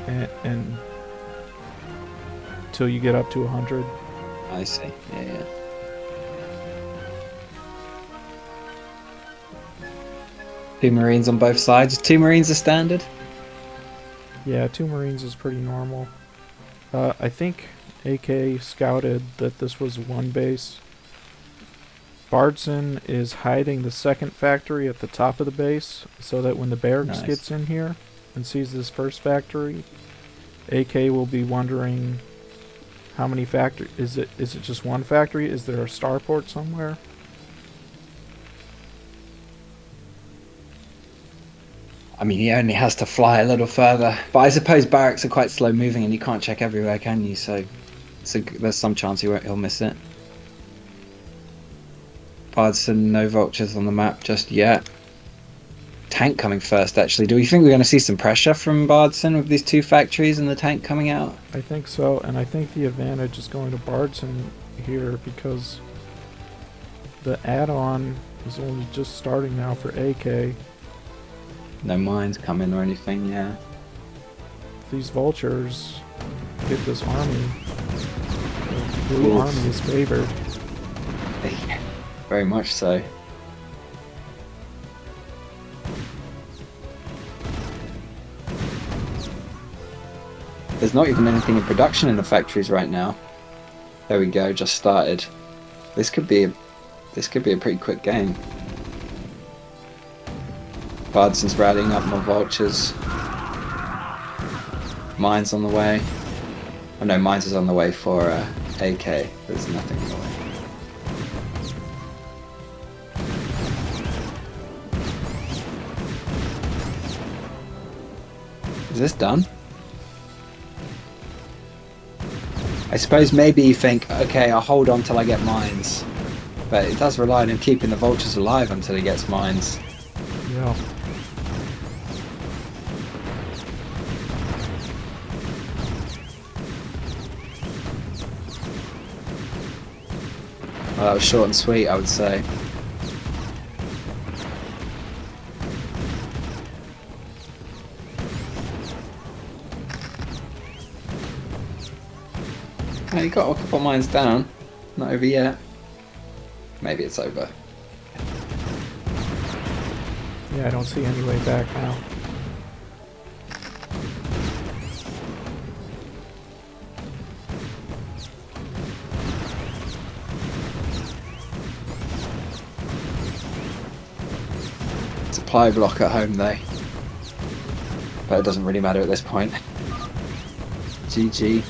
and till you get up to 100. I see. Yeah. Two Marines on both sides. Two Marines are standard? Yeah, 2 Marines is pretty normal. I think AK scouted that this was one base. Bardson is hiding the second factory at the top of the base so that when the barracks gets in here and sees this first factory, AK will be wondering how many factory is it just one factory? Is there a starport somewhere? I mean, he only has to fly a little further. But I suppose barracks are quite slow moving and you can't check everywhere, can you? So there's some chance he'll miss it. Bardson, no vultures on the map just yet. Tank coming first, actually. Do we think we're going to see some pressure from Bardson with these two factories and the tank coming out? I think so, and I think the advantage is going to Bardson here because the add-on is only just starting now for AK. No mines coming or anything, yeah. These vultures get this army. The blue army is favored. Very much so. There's not even anything in production in the factories right now. There we go, just started. This could be a pretty quick game. Bardson's rallying up more vultures. Mines on the way. Oh no, Mines is on the way for AK. There's nothing in the way. Is this done? I suppose maybe you think, okay, I'll hold on till I get mines. But it does rely on him keeping the vultures alive until he gets mines. Yeah. Well, that was short and sweet, I would say. Oh, you got a couple of mines down. Not over yet. Maybe it's over. Yeah, I don't see any way back now. Supply block at home though. But it doesn't really matter at this point. GG.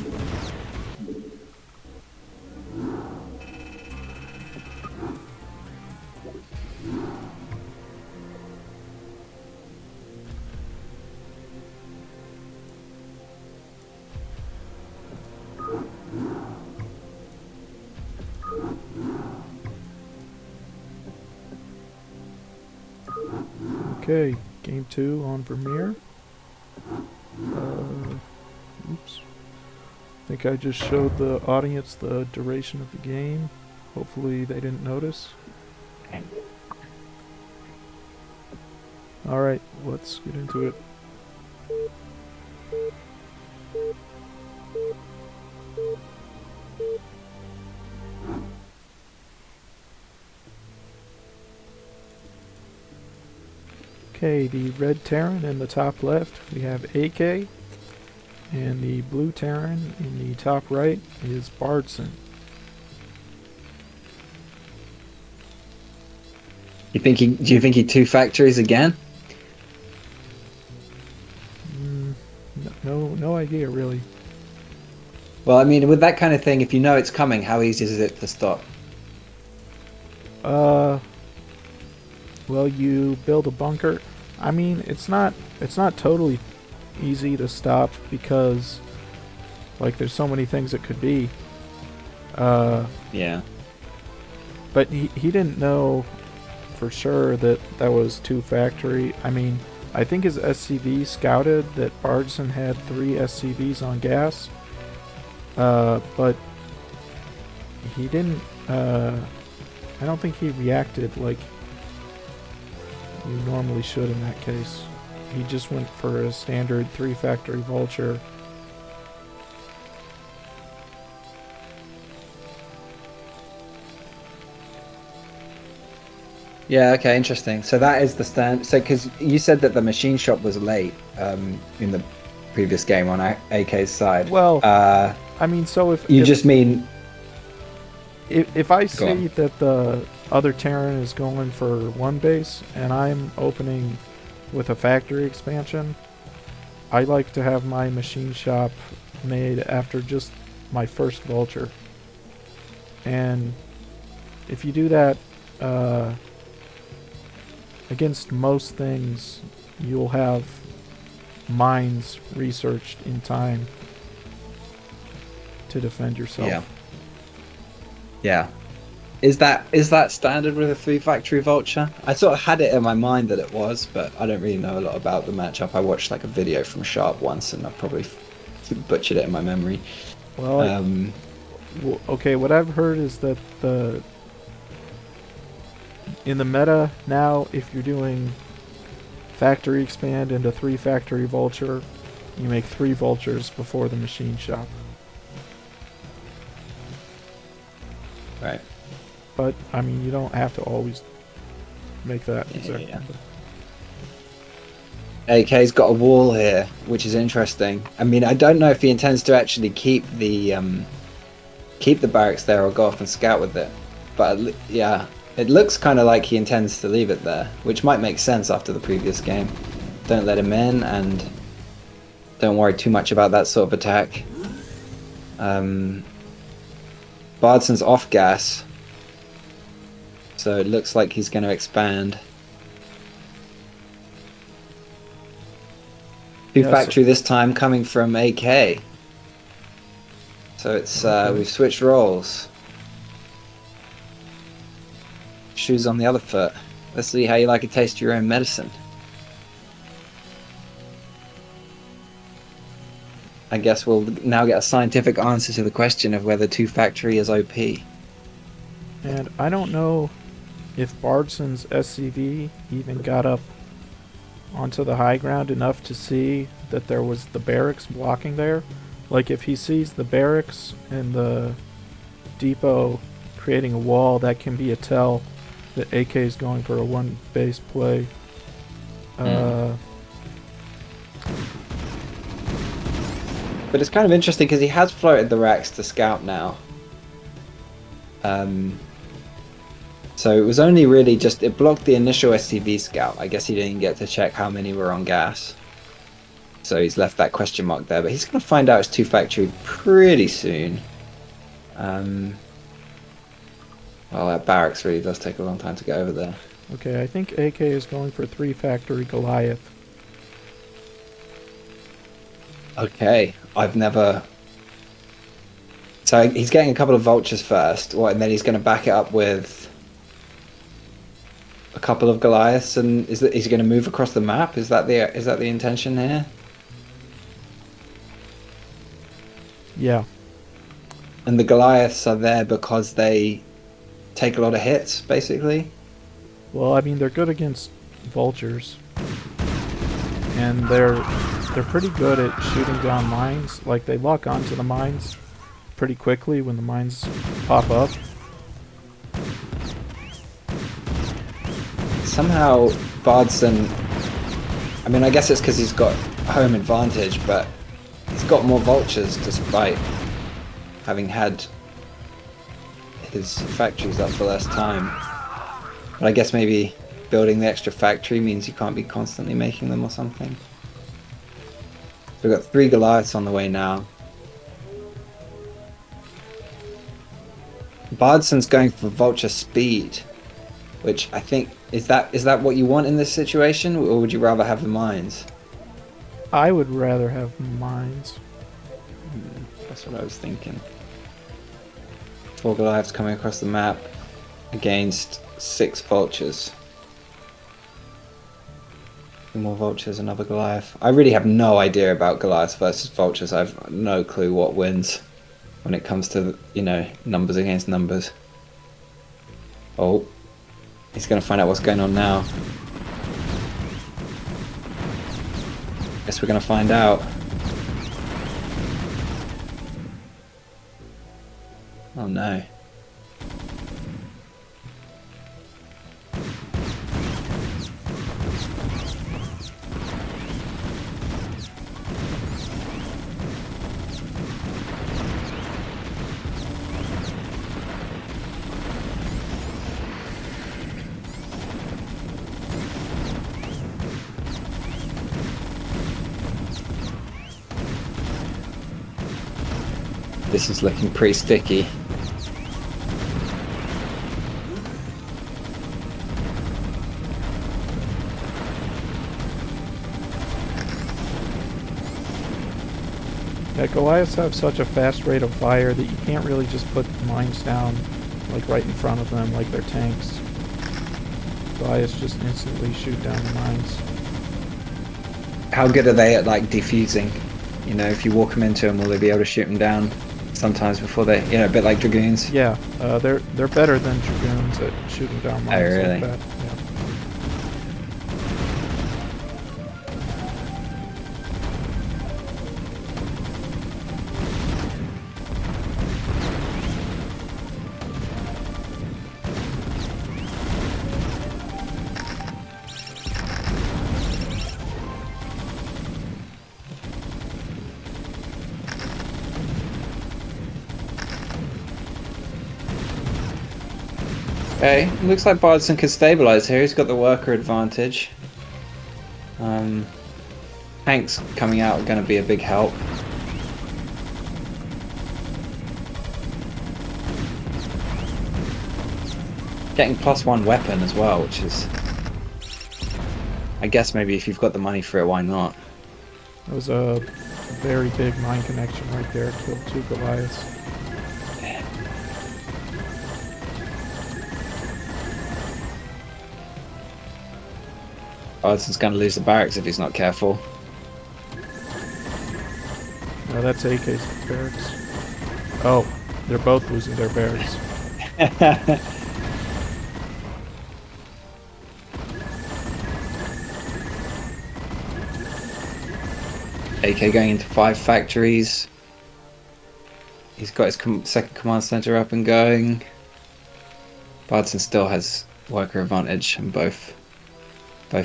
Okay, game 2 on Vermeer. Oops. I think I just showed the audience the duration of the game. Hopefully they didn't notice. Alright, let's get into it. Okay, the red Terran in the top left, we have AK. And the blue Terran in the top right is Bardson. Do you think he two factories again? No idea really. Well, I mean, with that kind of thing, if you know it's coming, how easy is it to stop? Well, you build a bunker. I mean, it's not totally easy to stop because, like, there's so many things it could be. Yeah. But he didn't know for sure that was two factory. I mean, I think his SCV scouted that Bardson had 3 SCVs on gas. But he didn't, I don't think he reacted like you normally should in that case. He just went for a standard 3 factory vulture. Yeah, okay, interesting. So that is the stand. So, because you said that the machine shop was late in the previous game on AK's side. Well, I mean, so if just mean if I see that the other Terran is going for 1 base and I'm opening with a factory expansion, I like to have my machine shop made after just my first vulture. And if you do that against most things, you'll have mines researched in time to defend yourself. Yeah. Yeah. Is that standard with a 3 factory vulture? I sort of had it in my mind that it was, but I don't really know a lot about the matchup. I watched like a video from Sharp once, and I probably butchered it in my memory. Well, okay. What I've heard is that in the meta now, if you're doing factory expand into 3 factory vulture, you make 3 vultures before the machine shop. Right. But I mean, you don't have to always make that exactly. Yeah. AK's got a wall here, which is interesting. I mean, I don't know if he intends to actually keep the barracks there or go off and scout with it. But yeah, it looks kind of like he intends to leave it there, which might make sense after the previous game. Don't let him in, and don't worry too much about that sort of attack. Bardson's off gas, so it looks like he's going to expand. Two factory this time coming from AK. So it's we've switched roles. Shoes on the other foot. Let's see how you like to taste your own medicine. I guess we'll now get a scientific answer to the question of whether 2 factory is OP. And I don't know if Bardson's SCV even got up onto the high ground enough to see that there was the barracks blocking there. Like if he sees the barracks and the depot creating a wall, that can be a tell that AK is going for a 1 base play. But it's kind of interesting because he has floated the racks to scout now. So it was only really just, it blocked the initial SCV scout. I guess he didn't get to check how many were on gas. So he's left that question mark there. But he's going to find out it's 2 factory pretty soon. Well, that barracks really does take a long time to get over there. Okay, I think AK is going for 3 factory Goliath. Okay, I've never... So he's getting a couple of vultures first, and then he's going to back it up with a couple of Goliaths, and is he going to move across the map? Is that the intention here? Yeah. And the Goliaths are there because they take a lot of hits, basically. Well, I mean, they're good against vultures, and they're pretty good at shooting down mines. Like, they lock onto the mines pretty quickly when the mines pop up. Somehow Bardson, I mean, I guess it's because he's got home advantage, but he's got more vultures despite having had his factories up for less time. But I guess maybe building the extra factory means you can't be constantly making them or something. So we've got 3 Goliaths on the way now. Bardson's going for vulture speed, which I think is that what you want in this situation, or would you rather have the mines? I would rather have mines. That's what I was thinking. 4 Goliaths coming across the map against 6 vultures. 2 more vultures, another Goliath. I really have no idea about Goliaths versus vultures. I have no clue what wins when it comes to, you know, numbers against numbers. Oh, he's going to find out what's going on now. Guess we're going to find out. Oh no. This is looking pretty sticky. Yeah, Goliaths have such a fast rate of fire that you can't really just put mines down like right in front of them like they're tanks. Goliaths just instantly shoot down the mines. How good are they at like defusing? You know, if you walk them into them, will they be able to shoot them down sometimes before they, you know, a bit like Dragoons? Yeah, they're better than Dragoons at shooting down mines really? like that. Yeah. Okay, looks like Bardson can stabilize here. He's got the worker advantage. Tanks coming out are going to be a big help. Getting +1 weapon as well, which is... I guess maybe if you've got the money for it, why not? That was a very big mine connection right there. Killed 2 Goliaths. Bardson's going to lose the barracks if he's not careful. No, that's AK's barracks. Oh, they're both losing their barracks. AK going into 5 factories. He's got his second command center up and going. Bardson still has worker advantage and both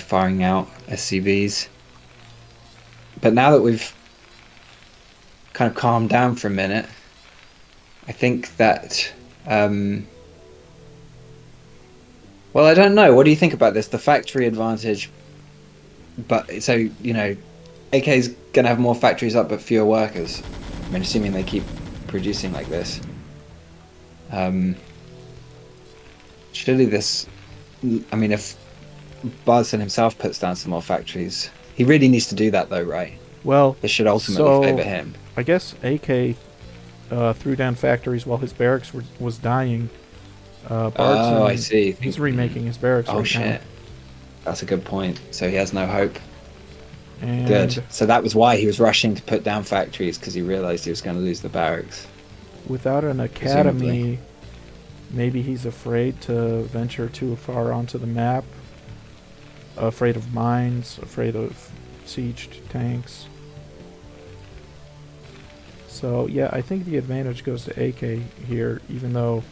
firing out SCVs. But now that we've kind of calmed down for a minute, I think that well, I don't know. What do you think about this? The factory advantage, but so, you know, AK's gonna have more factories up but fewer workers. I mean, assuming they keep producing like this. Surely this, I mean, if Bardson himself puts down some more factories, he really needs to do that though, right? Well, This should ultimately favor him. I guess AK threw down factories while his barracks was dying. Oh, I Bardson, see. he's remaking his barracks Oh right now. shit. That's a good point. So he has no hope. Good. And So that was why he was rushing to put down factories, because he realized he was going to lose the barracks. without an Presumably. academy, maybe he's afraid to venture too far onto the map. Afraid of mines, afraid of sieged tanks. So yeah, I think the advantage goes to AK here, even though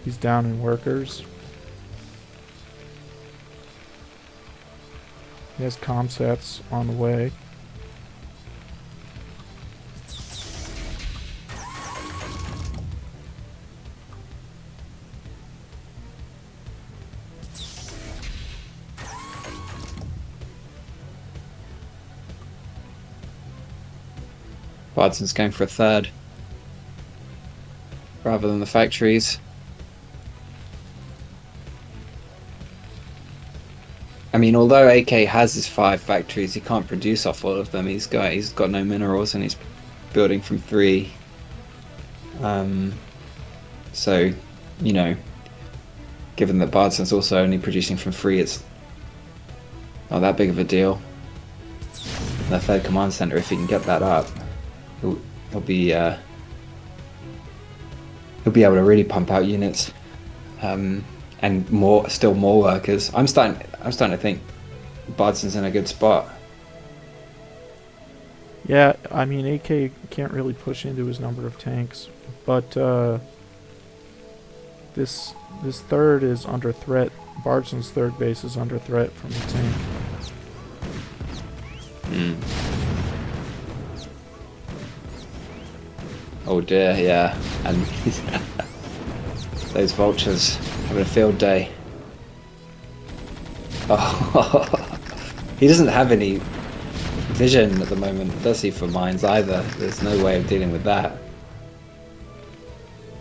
he's down in workers. He has comsats on the way. Bardson's going for a third rather than the factories. I mean, although AK has his 5 factories, he can't produce off all of them. He's got no minerals, and he's building from 3. So, you know, given that Bardson's also only producing from 3, it's not that big of a deal. The third command center, if he can get that up, he'll be able to really pump out units, and still more workers. I'm starting to think Bardson's in a good spot. Yeah, I mean AK can't really push into his number of tanks, but this third is under threat. Bardson's third base is under threat from the tank. Oh dear, yeah, and those vultures having a field day. Oh, he doesn't have any vision at the moment, does he, for mines either? There's no way of dealing with that.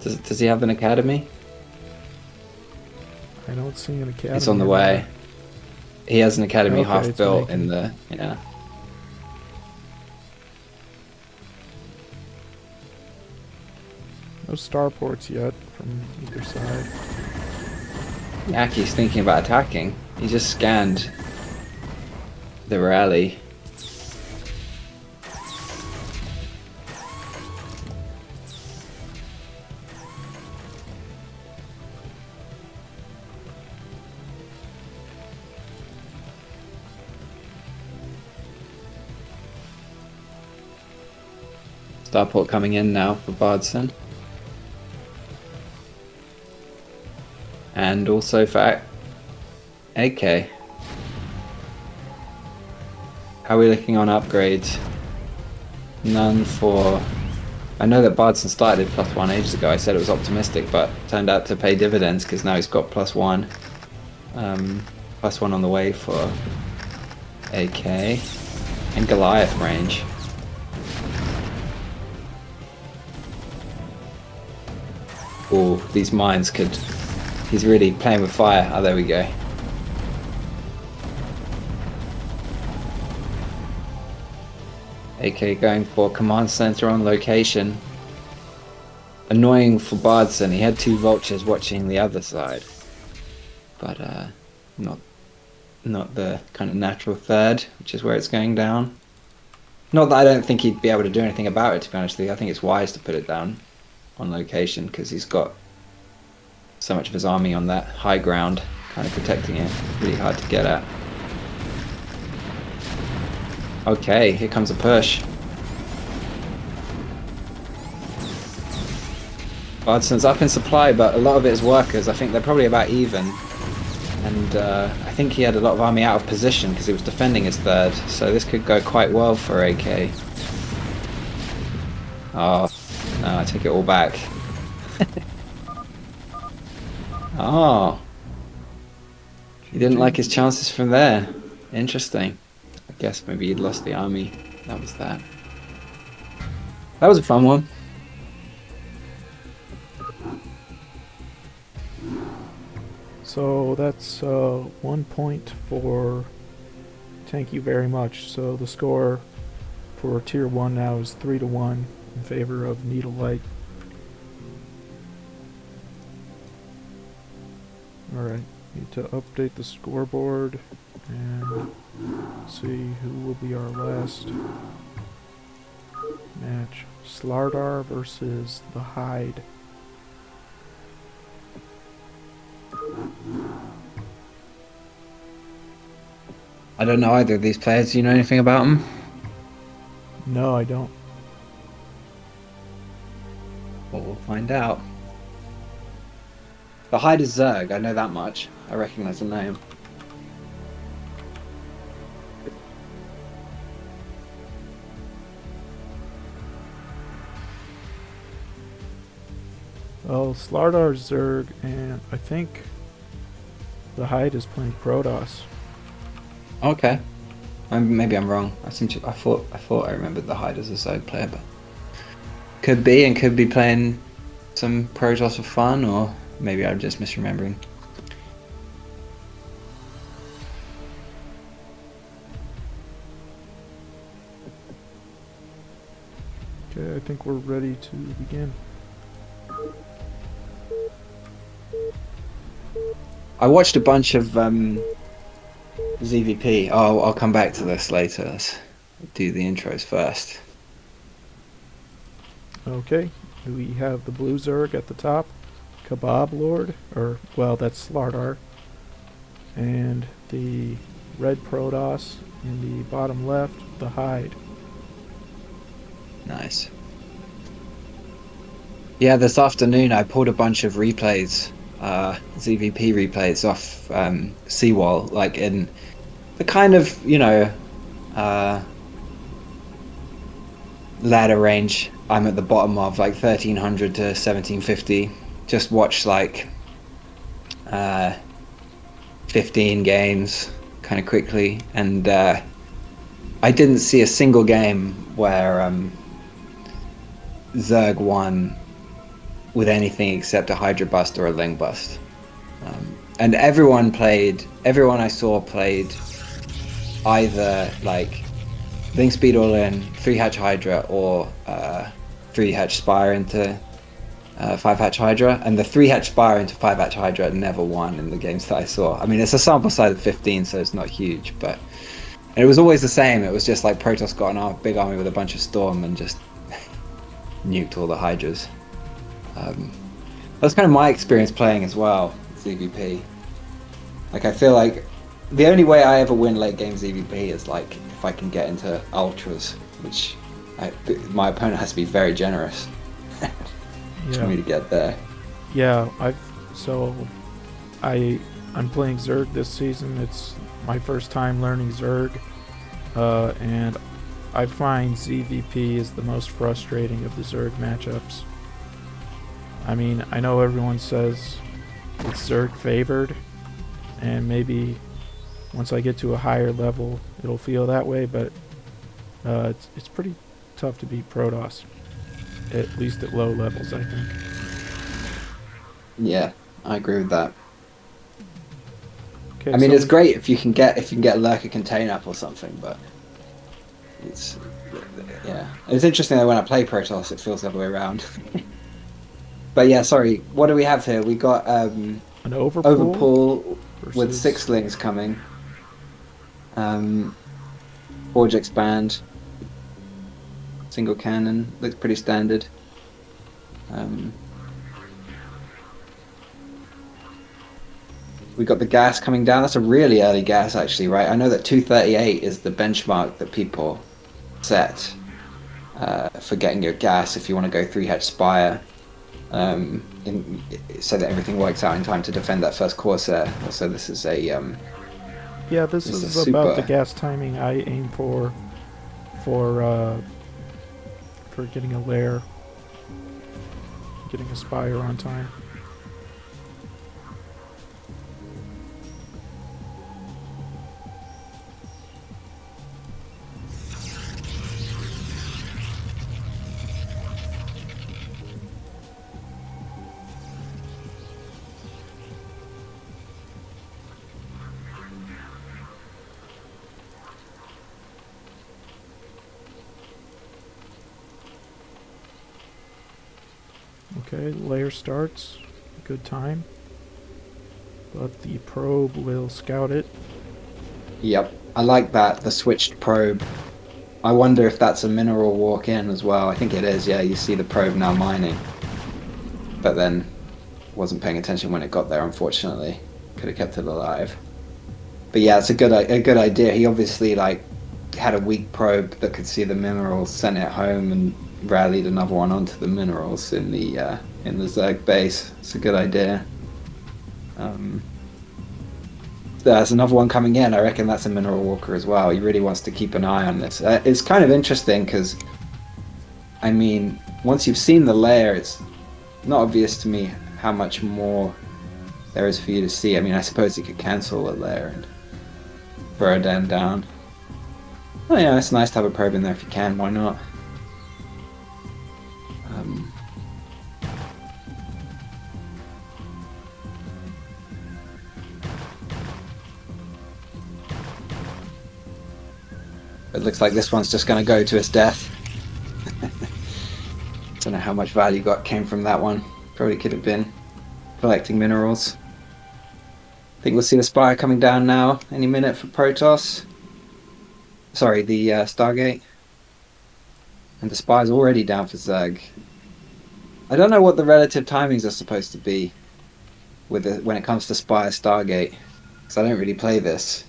Does he have an academy? I don't see an academy. It's on the way. He has an academy Okay, half it's built making- in the, yeah. No starports yet from either side. Yaki's thinking about attacking. He just scanned the rally. Starport coming in now for Bardson. And also for AK. How are we looking on upgrades? None for... I know that Bardson started +1 ages ago. I said it was optimistic, but turned out to pay dividends because now he's got +1. +1 on the way for AK. And Goliath range. Oh, these mines could... He's really playing with fire. Oh, there we go. AK going for command center on location. Annoying for Bardson. He had 2 vultures watching the other side. But not the kind of natural third, which is where it's going down. Not that I don't think he'd be able to do anything about it, to be honest with you. I think it's wise to put it down on location because he's got so much of his army on that high ground, kind of protecting it. Really hard to get at. Okay, here comes a push. Bardson's up in supply, but a lot of it is workers. I think they're probably about even. And I think he had a lot of army out of position because he was defending his third. So this could go quite well for AK. Oh, no, I take it all back. Oh. He didn't like his chances from there. Interesting. I guess maybe he'd lost the army. That was that. That was a fun one. So that's 1 point for Thank You Very Much. So the score for Tier 1 now is 3-1 in favor of Needle Light. Alright, need to update the scoreboard and see who will be our last match. Slardar versus the Hyde. I don't know either of these players. Do you know anything about them? No, I don't. Well, we'll find out. The Hyde is Zerg, I know that much. I recognize the name. Well, Slardar's Zerg, and I think the Hyde is playing Protoss. Okay. Maybe I'm wrong. I thought I remembered the Hyde as a Zerg player, but could be, and could be playing some Protoss for fun, or maybe I'm just misremembering. Okay, I think we're ready to begin. I watched a bunch of ZVP. Oh, I'll come back to this later. Let's do the intros first. Okay, we have the blue Zerg at the top, Kebab Lord, or, well, that's Slardar, and the red Protoss in the bottom left, the Hyde. Nice. Yeah, this afternoon I pulled a bunch of replays, ZVP replays off Seawall, like in the kind of, ladder range I'm at the bottom of, like 1300 to 1750. Just watched like 15 games kind of quickly, and I didn't see a single game where Zerg won with anything except a Hydra bust or a Ling bust. And everyone I saw played either like Ling speed all in, 3-hatch Hydra, or 3-hatch Spire into 5-hatch Hydra. And the 3-hatch Spire into 5-hatch Hydra never won in the games that I saw. I mean, it's a sample size of 15, so it's not huge, but and it was always the same. It was just like Protoss got an big army with a bunch of Storm and just nuked all the Hydras. That's kind of my experience playing as well, ZVP. Like, I feel like the only way I ever win late game ZVP is like if I can get into ultras, which my opponent has to be very generous for me to get there. Yeah, I'm playing Zerg this season. It's my first time learning Zerg, and I find ZVP is the most frustrating of the Zerg matchups. I mean, I know everyone says it's Zerg favored, and maybe once I get to a higher level, it'll feel that way, but it's pretty tough to beat Protoss, at least at low levels, I think. Yeah, I agree with that. Okay, I mean, so it's great if you can get Lurker Contain up or something, but yeah, it's interesting that when I play Protoss, it feels the other way around. But yeah, sorry. What do we have here? We got an overpull with 6 Lings coming. Forge Expand. Single cannon. Looks pretty standard. We got the gas coming down. That's a really early gas, actually, right? I know that 238 is the benchmark that people set for getting your gas if you want to go 3-hatch Spire. So that everything works out in time to defend that first Corsair. So this is a yeah, this is about the gas timing I aim for getting a lair, getting a Spire on time. Okay, layer starts. Good time. but the probe will scout it. Yep, I like that, the switched probe. I wonder if that's a mineral walk-in as well. I think it is, yeah, you see the probe now mining. But then wasn't paying attention when it got there, unfortunately. Could have kept it alive. But yeah, it's a good idea. He obviously like had a weak probe that could see the minerals, sent it home, and rallied another one onto the minerals in the Zerg base. It's a good idea. There's another one coming in. I reckon that's a mineral walker as well. He really wants to keep an eye on this. It's kind of interesting because, I mean, once you've seen the layer, it's not obvious to me how much more there is for you to see. I mean, I suppose you could cancel a layer and throw a den down. Oh yeah, it's nice to have a probe in there if you can. Why not? It looks like this one's just going to go to its death. Don't know how much value came from that one. Probably could have been collecting minerals. I think we'll see the Spire coming down now any minute for Protoss. Sorry, the Stargate. And the Spire's already down for Zerg. I don't know what the relative timings are supposed to be with when it comes to Spire Stargate, because I don't really play this.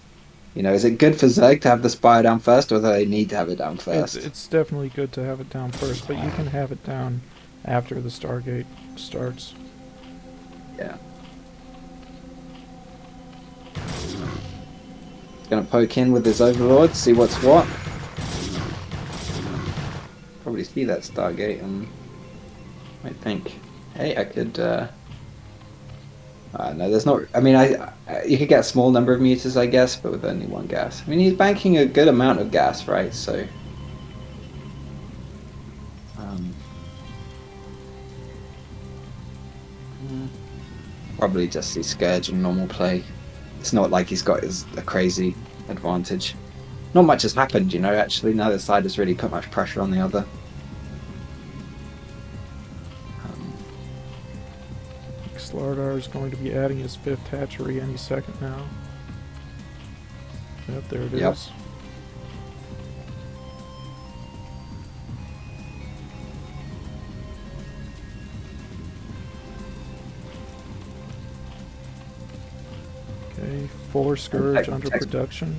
You know, is it good for Zerg to have the Spire down first, or do they need to have it down first? It's definitely good to have it down first, but you can have it down after the Stargate starts. Yeah. Gonna poke in with his Overlord, see what's what. Probably see that Stargate and might think, hey, I could. No, there's not. I mean, you could get a small number of mutas, I guess, but with only one gas. I mean, he's banking a good amount of gas, right? So. Probably just see Scourge and normal play. It's not like he's got a crazy advantage. Not much has happened, you know, actually. Neither side has really put much pressure on the other. Slardar is going to be adding his 5th hatchery any second now. Yep, there it is. Okay, 4 Scourge under production.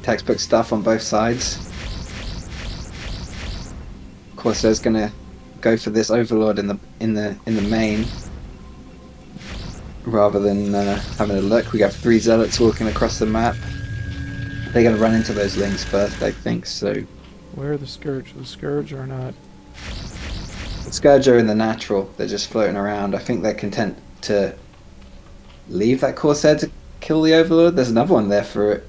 Textbook stuff on both sides. Of course, there's gonna go for this Overlord in the main, rather than having a look. We got 3 Zealots walking across the map. They're gonna run into those lings first, I think. So. Where are the Scourge? The Scourge are not. The Scourge are in the natural. They're just floating around. I think they're content to leave that Corsair to kill the Overlord. There's another one there for it.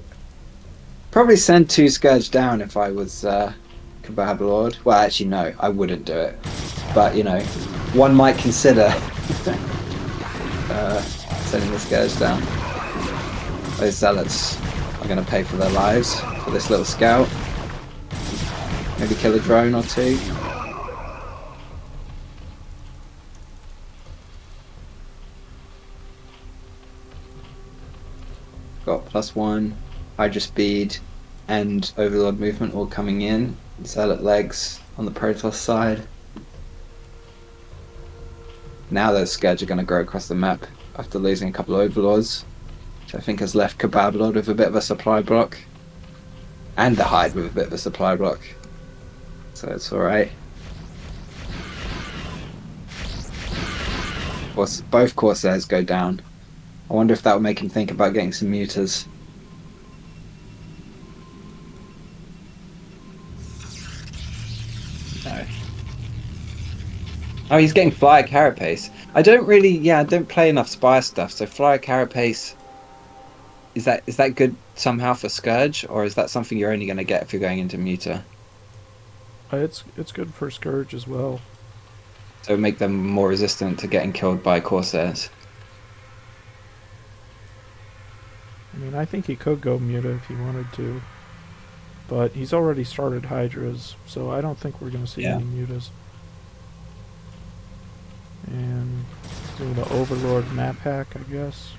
Probably send 2 Scourge down if I was Kebab Lord. Well, actually, no, I wouldn't do it. But, you know, one might consider sending the Scourge down. Those Zealots are going to pay for their lives for this little scout. Maybe kill a drone or 2. Got +1, Hydra speed, and Overlord movement all coming in. Zealot legs on the Protoss side. Now those Scourge are going to grow across the map after losing a couple of Overlords, which I think has left Kebab Lord with a bit of a supply block. And the Hyde with a bit of a supply block. So it's alright. Of course, both Corsairs go down. I wonder if that would make him think about getting some mutas. No. Oh, he's getting Flyer Carapace. I don't play enough Spire stuff, so Flyer Carapace, is that good somehow for Scourge, or is that something you're only going to get if you're going into muta? It's good for Scourge as well. So make them more resistant to getting killed by Corsairs. I mean, I think he could go Muta if he wanted to. But he's already started Hydras, so I don't think we're going to see any Mutas. And he's doing the Overlord map hack, I guess.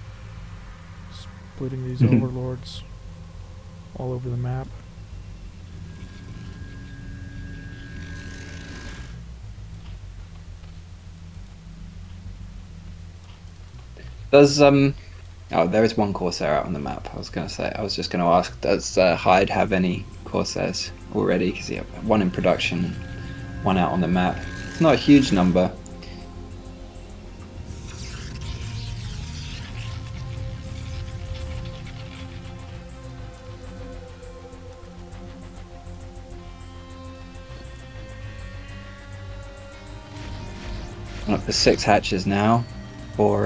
putting these overlords all over the map. Does oh, there is one Corsair out on the map. I was just gonna ask, does Hyde have any Corsairs already? Because he had one in production and one out on the map. It's not a huge number. Up to 6 hatches now for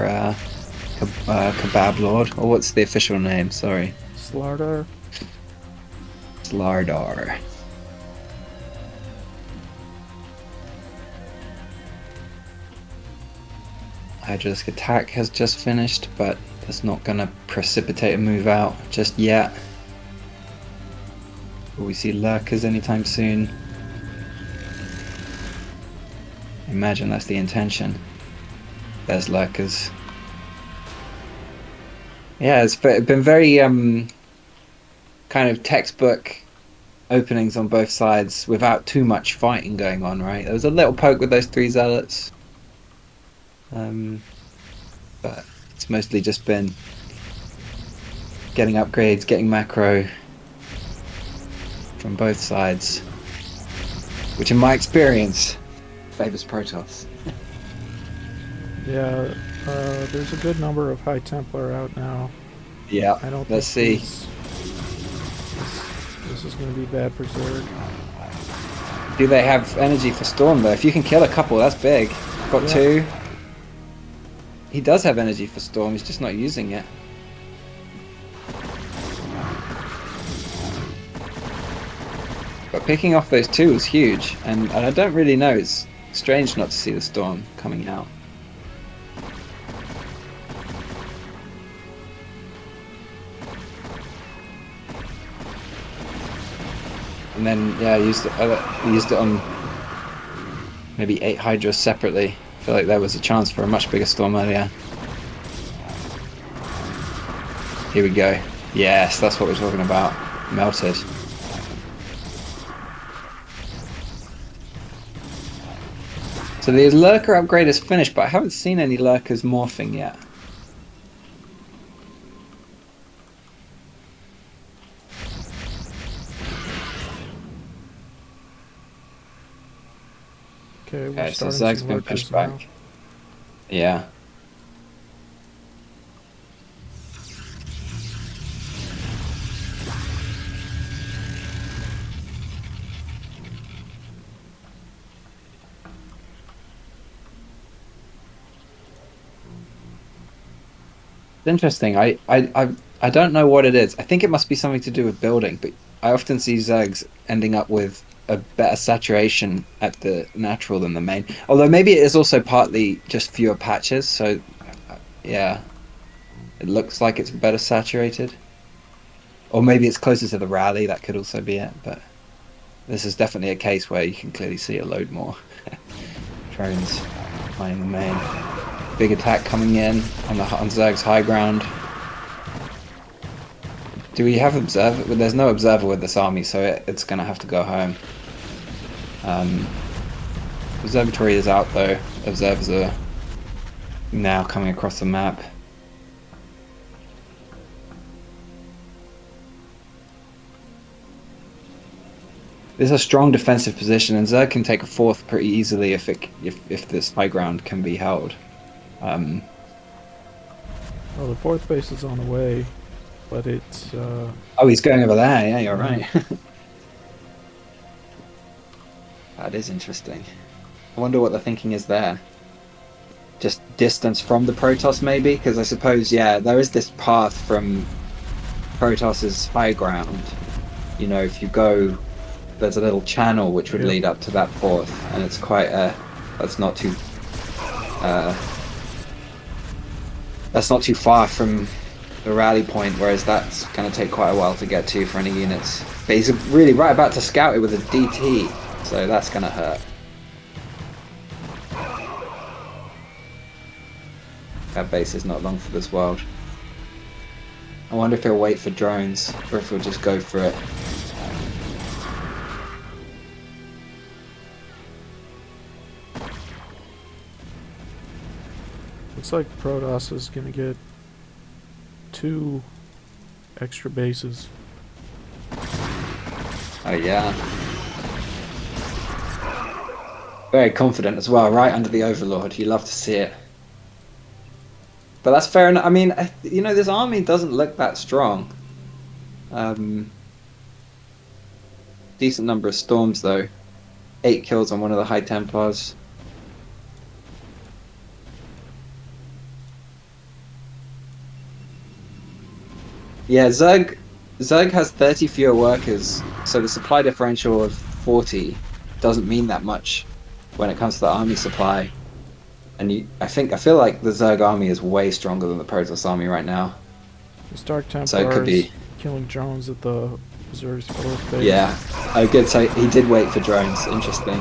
Kebab Lord, or what's the official name? Sorry. Slardar. Slardar. Hydralisk attack has just finished, but that's not gonna precipitate a move out just yet. Will we see lurkers anytime soon? Imagine that's the intention. There's lurkers. Yeah, it's been very kind of textbook openings on both sides without too much fighting going on, right? There was a little poke with those 3 zealots. But it's mostly just been getting upgrades, getting macro from both sides, which in my experience favors Protoss. Yeah, there's a good number of High Templar out now. Yeah, I don't let's think see. This is going to be bad for Zerg. Do they have energy for Storm though? If you can kill a couple, that's big. Got 2. He does have energy for Storm, he's just not using it. But picking off those 2 was huge, and I don't really know, it's strange not to see the Storm coming out. And then, yeah, I used it on maybe 8 Hydras separately. I feel like there was a chance for a much bigger Storm earlier. Here we go. Yes, that's what we're talking about. Melted. So the lurker upgrade is finished, but I haven't seen any lurkers morphing yet. Okay, we're Okay, so starting Zerg's some been lurkers pushed back. now. Yeah. It's interesting. I don't know what it is. I think it must be something to do with building, but I often see Zergs ending up with a better saturation at the natural than the main. Although maybe it is also partly just fewer patches, so yeah. It looks like it's better saturated. Or maybe it's closer to the rally, that could also be it, but this is definitely a case where you can clearly see a load more drones playing the main. Big attack coming in on Zerg's high ground. Do we have observer? Well, there's no observer with this army, so it's going to have to go home. Observatory is out though. Observers are now coming across the map. This is a strong defensive position, and Zerg can take a 4th pretty easily if this high ground can be held. Well, the 4th base is on the way, but it's... Oh, he's going over there. Yeah, you're right. That is interesting. I wonder what the thinking is there. Just distance from the Protoss, maybe? Because I suppose, yeah, there is this path from Protoss's high ground. You know, if you go, there's a little channel which would lead up to that 4th, and it's quite that's not too far from the rally point, whereas that's going to take quite a while to get to for any units. But he's really right about to scout it with a DT, so that's going to hurt. That base is not long for this world. I wonder if he'll wait for drones or if he'll just go for it. Looks like Protoss is gonna get 2 extra bases. Oh yeah. Very confident as well, right under the Overlord. You love to see it. But that's fair enough. I mean, you know, this army doesn't look that strong. Decent number of storms though. 8 kills on one of the High Templars. Yeah, Zerg has 30 fewer workers, so the supply differential of 40 doesn't mean that much when it comes to the army supply. And I feel like the Zerg army is way stronger than the Protoss army right now. The Stark So it Templar could is be. killing drones at the Zerg's 4th base. Yeah. Oh, good. So he did wait for drones. Interesting.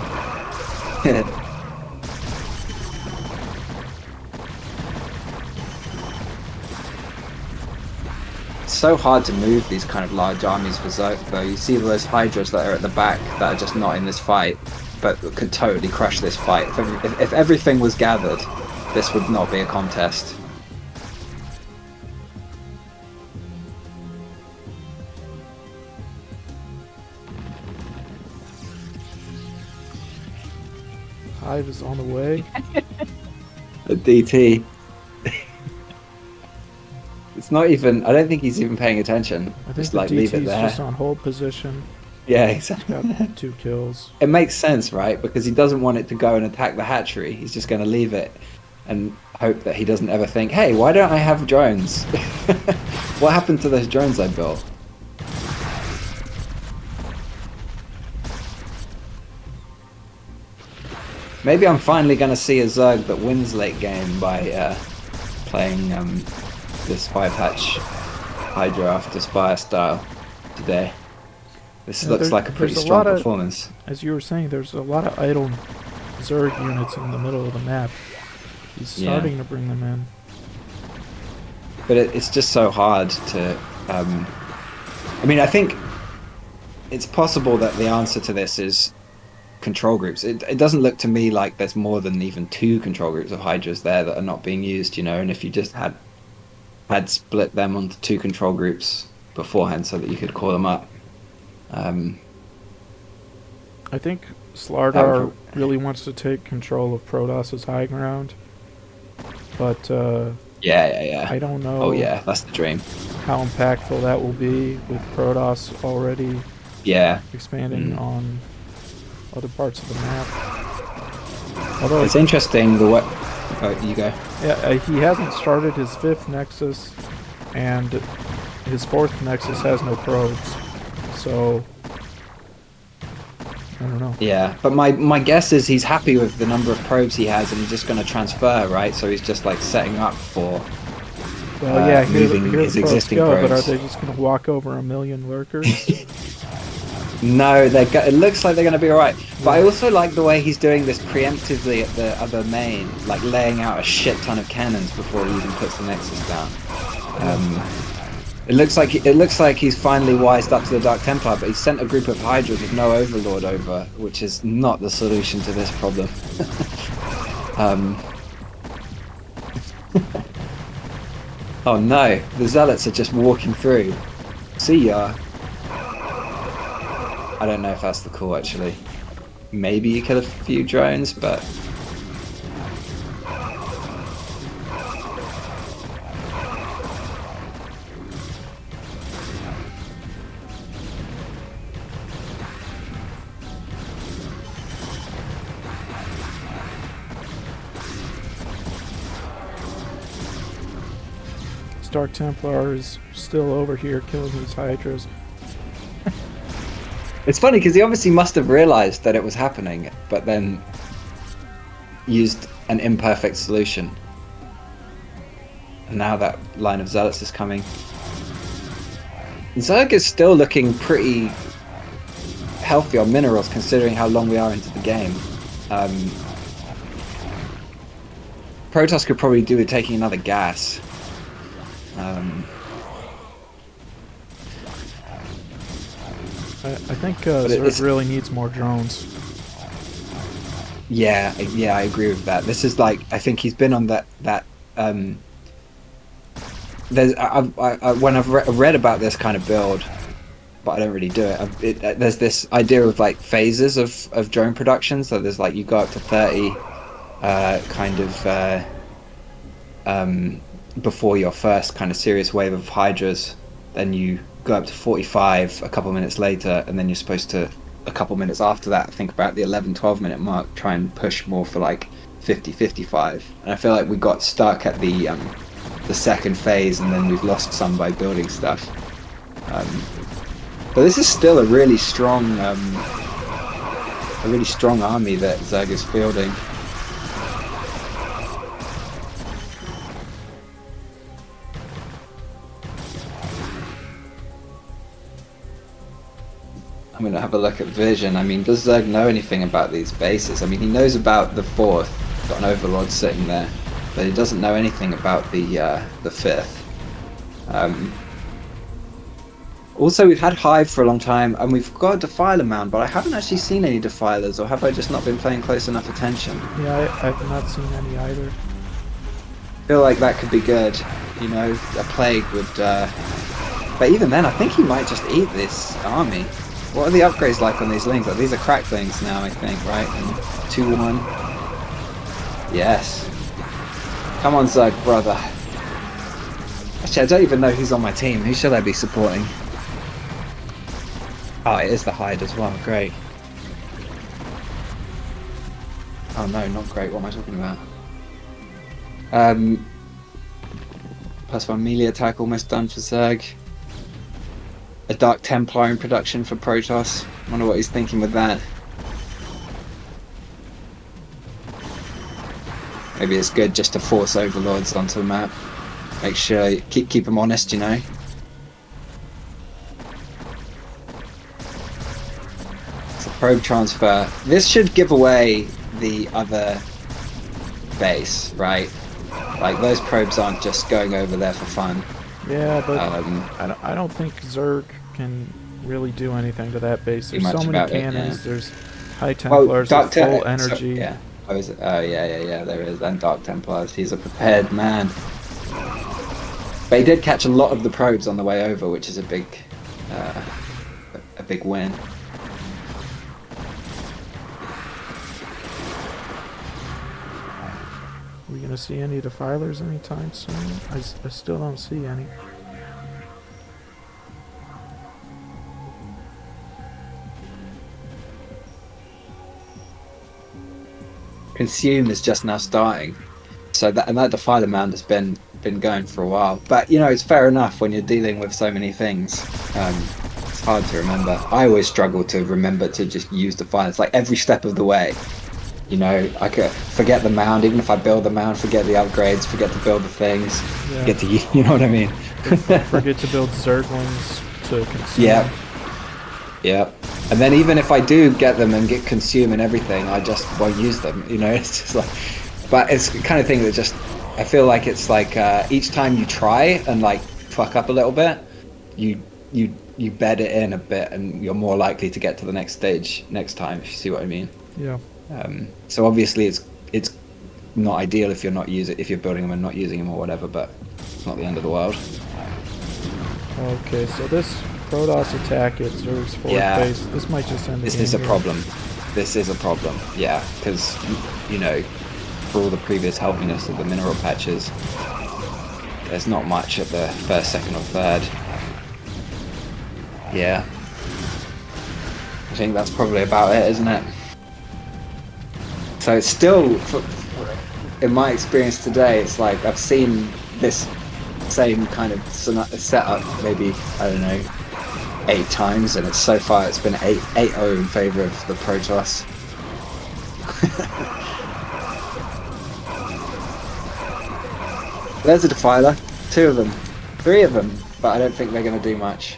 It's so hard to move these kind of large armies for Zerg, though. You see those Hydras that are at the back that are just not in this fight, but could totally crush this fight. If everything was gathered, this would not be a contest. Hive is on the way. A DT. It's not even. I don't think he's even paying attention. I think Just the like leave it DT's there. just on hold position. Yeah, He's exactly. got 2 kills. It makes sense, right? Because he doesn't want it to go and attack the hatchery. He's just going to leave it and hope that he doesn't ever think, hey, why don't I have drones? What happened to those drones I built? Maybe I'm finally going to see a Zerg that wins late game by playing this 5-hatch Hydra after Spire style today. This looks like a pretty strong performance. As you were saying, there's a lot of idle Zerg units in the middle of the map. He's starting to bring them in. But it's just so hard to... I mean, I think it's possible that the answer to this is control groups. It doesn't look to me like there's more than even 2 control groups of Hydras there that are not being used, you know, and if you just had split them onto 2 control groups beforehand so that you could call them up. I think Slardar really wants to take control of Protoss's high ground, but Yeah. I don't know. Oh yeah, that's the dream. How impactful that will be with Protoss already expanding on other parts of the map. Although it's interesting the way. Oh, you go. Yeah, he hasn't started his 5th Nexus, and his 4th Nexus has no probes, so I don't know. Yeah, but my guess is he's happy with the number of probes he has, and he's just going to transfer, right? So he's just like setting up for moving his existing probes. But are they just going to walk over 1 million lurkers? No, it looks like they're going to be alright. But I also like the way he's doing this preemptively at the other main, like laying out a shit ton of cannons before he even puts the Nexus down. It looks like he's finally wised up to the Dark Templar, but he's sent a group of Hydras with no Overlord over, which is not the solution to this problem. Oh no, the Zealots are just walking through. See ya. I don't know if that's the call, actually. Maybe you kill a few drones, but... Dark Templar is still over here killing these Hydras. It's funny because he obviously must have realized that it was happening, but then used an imperfect solution. And now that line of Zealots is coming. Zerg is still looking pretty healthy on minerals considering how long we are into the game. Protoss could probably do with taking another gas. I think But Zerg really needs more drones. Yeah, I agree with that. This is like, I think he's been on um there's when I've read about this kind of build, but I don't really do it. There's this idea of like phases of drone production. So there's like, you go up to 30 kind of before your first kind of serious wave of hydras, then you go up to 45 a couple minutes later, and then you're supposed to, a couple minutes after that, think about the 11-12 minute mark, try and push more for like 50-55. And I feel like we got stuck at the second phase, and then we've lost some by building stuff. But this is still a really strong army that Zerg is fielding. I'm going to have a look at vision. I mean, does Zerg know anything about these bases? I mean, he knows about the 4th, got an overlord sitting there, but he doesn't know anything about the 5th. Also, we've had Hive for a long time, and we've got a Defiler mound, but I haven't actually seen any Defilers, or have I just not been paying close enough attention? Yeah, I've not seen any either. I feel like that could be good, you know, a Plague would... But even then, I think he might just eat this army. What are the upgrades like on these lings? Like, these are crack lings now, I think, right? And 2-1. Yes. Come on, Zerg, brother. Actually, I don't even know who's on my team. Who should I be supporting? Oh, it is the Hyde as well. Great. Oh no, not great. What am I talking about? +1 melee attack almost done for Zerg. A Dark Templar in production for Protoss. Wonder what he's thinking with that. Maybe it's good just to force overlords onto the map. Make sure you keep them honest, you know. So probe transfer. This should give away the other base, right? Like, those probes aren't just going over there for fun. Yeah, but I don't think Zerg can really do anything to that base. There's so many cannons. There's High Templars with full energy. So, yeah. Oh, yeah, there is. And Dark Templars. He's a prepared man. But he did catch a lot of the probes on the way over, which is a big win. Are we gonna see any Defilers anytime soon? I still don't see any. Consume is just now starting, so that Defiler mound has been going for a while. But you know, it's fair enough when you're dealing with so many things. It's hard to remember. I always struggle to remember to just use Defilers, like every step of the way. You know, I could forget the mound, even if I build the mound, forget the upgrades, forget to build the things, Yeah. forget to, you know what I mean? Forget to build Zerglings to consume. Yeah. And then even if I do get them and get consume and everything, I just won't use them, you know? It's just like, but it's the kind of thing that just, I feel like it's like each time you try and like fuck up a little bit, you bed it in a bit, and you're more likely to get to the next stage next time, if you see what I mean. Yeah. So obviously it's not ideal if you're building them and not using them or whatever, but it's not the end of the world. Okay, so this Protoss attack at Zerg's forward base, this might just end the game. This is a problem. This is a problem, yeah, because, you know, for all the previous healthiness of the mineral patches, there's not much at the first, second or third. Yeah. I think that's probably about it, isn't it? So it's still, in my experience today, it's like I've seen this same kind of setup maybe, I don't know, 8 times, and so far it's been 8-0 in favour of the Protoss. There's a Defiler, 2 of them, 3 of them, but I don't think they're going to do much.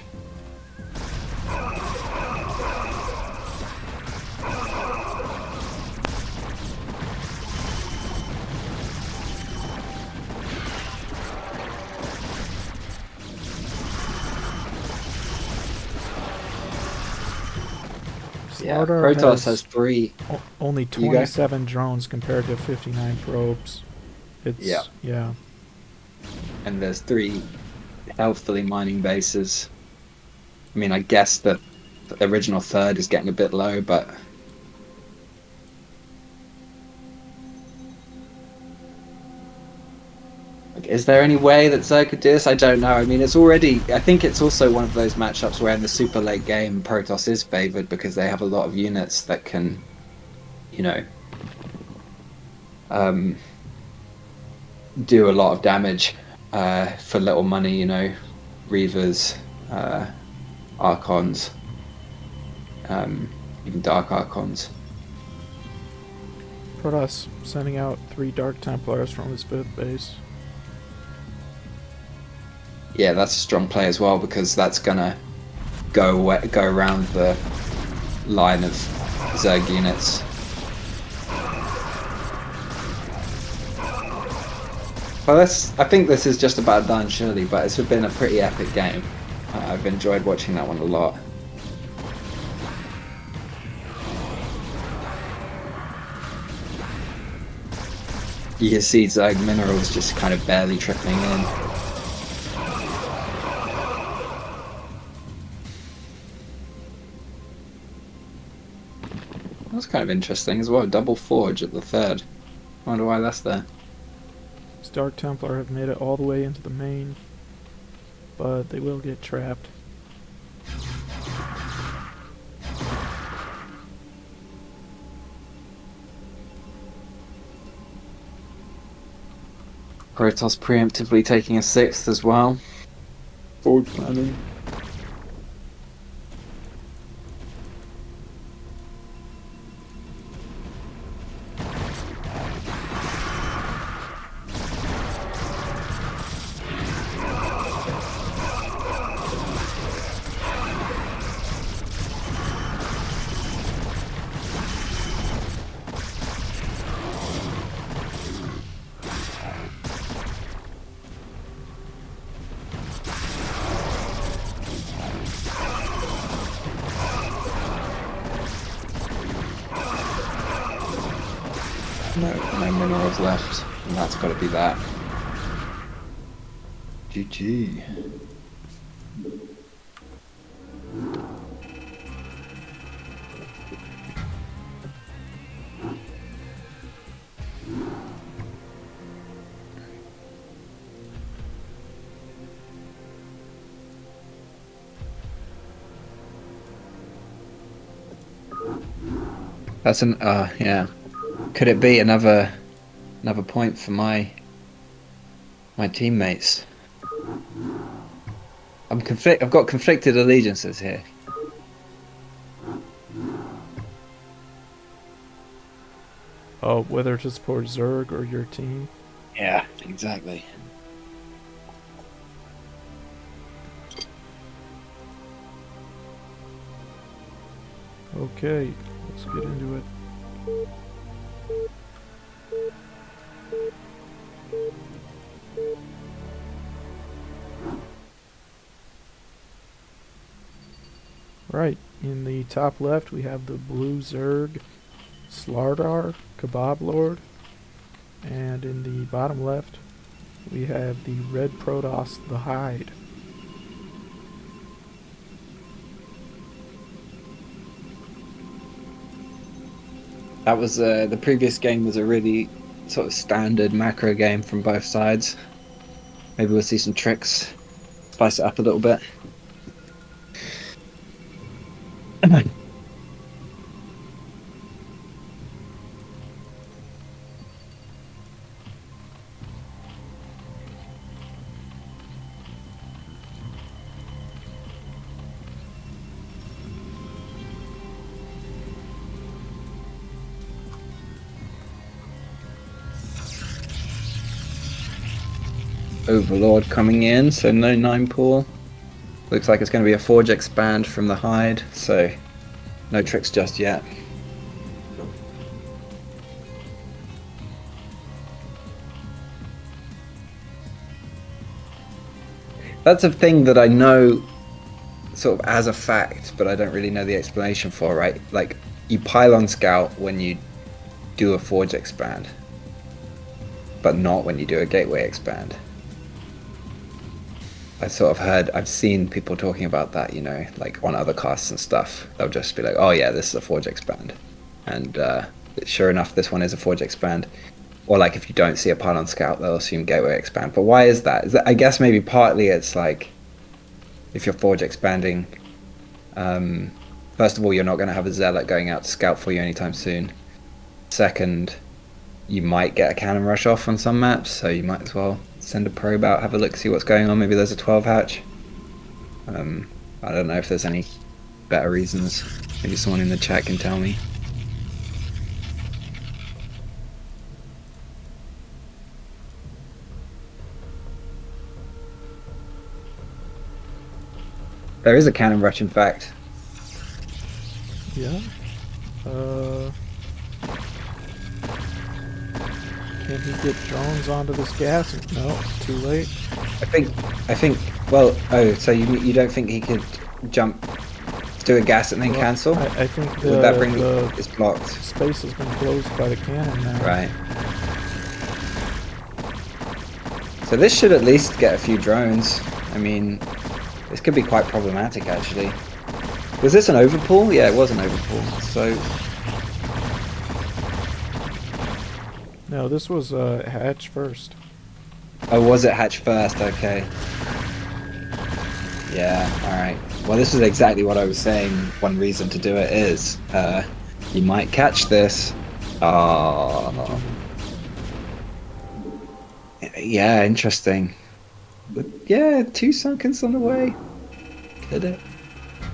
Yeah, Slardar Protoss has 3. only You go. 27 drones compared to 59 probes. Yeah, Yeah. and there's 3 healthily mining bases. I mean, I guess the original third is getting a bit low, but like, is there any way that Zerg could do this? I don't know. I mean, it's already. I think it's also one of those matchups where in the super late game, Protoss is favored because they have a lot of units that can, you know, um, do a lot of damage for little money. You know, Reavers, Archons, even Dark Archons. Protoss sending out 3 Dark Templars from his 5th base. Yeah, that's a strong play as well because that's gonna go around the line of Zerg units. Well, I think this is just about done, surely, but it's been a pretty epic game. I've enjoyed watching that one a lot. You can see Zerg minerals just kind of barely trickling in. That's kind of interesting as well. Double forge at the 3rd. I wonder why that's there. These Dark Templar have made it all the way into the main, but they will get trapped. Protoss preemptively taking a 6th as well. Forward planning. No minerals left, and that's got to be that. GG. That's an yeah. Could it be another point for my teammates? I've got conflicted allegiances here. Oh, whether to support Zerg or your team? Yeah, exactly. Okay, let's get into it. Right, in the top left we have the blue Zerg, Slardar, Kebab Lord, and in the bottom left we have the red Protoss, the Hide. That was the previous game was a really sort of standard macro game from both sides. Maybe we'll see some tricks, spice it up a little bit. Overlord coming in, so no 9 pool. Looks like it's going to be a Forge expand from the Hide, so no tricks just yet. That's a thing that I know sort of as a fact, but I don't really know the explanation for, right? Like, you pylon scout when you do a forge expand, but not when you do a gateway expand. I've seen people talking about that, you know, like on other casts and stuff. They'll just be like, oh yeah, this is a forge expand. And sure enough, this one is a forge expand. Or like if you don't see a pylon scout, they'll assume gateway expand. But why is that? I guess maybe partly it's like, if you're forge expanding, first of all, you're not going to have a zealot going out to scout for you anytime soon. Second, you might get a cannon rush off on some maps, so you might as well send a probe out, have a look, see what's going on. Maybe there's a 12 hatch. I don't know if there's any better reasons. Maybe someone in the chat can tell me. There is a cannon rush, in fact. Yeah. Can he get drones onto this gas? No, too late. I think. Well, oh, so you don't think he could jump, do a gas and then cancel? I think would that bring it's blocked? Space has been closed by the cannon now. Right. So this should at least get a few drones. I mean, this could be quite problematic, actually. Was this an overpull? Yeah, it was an overpull. So. No, this was hatch first. Oh, was it hatch first? Okay. Yeah, alright. Well, this is exactly what I was saying. One reason to do it is, you might catch this. Oh. Yeah, interesting. But yeah, 2 sunkens on the way. Could it?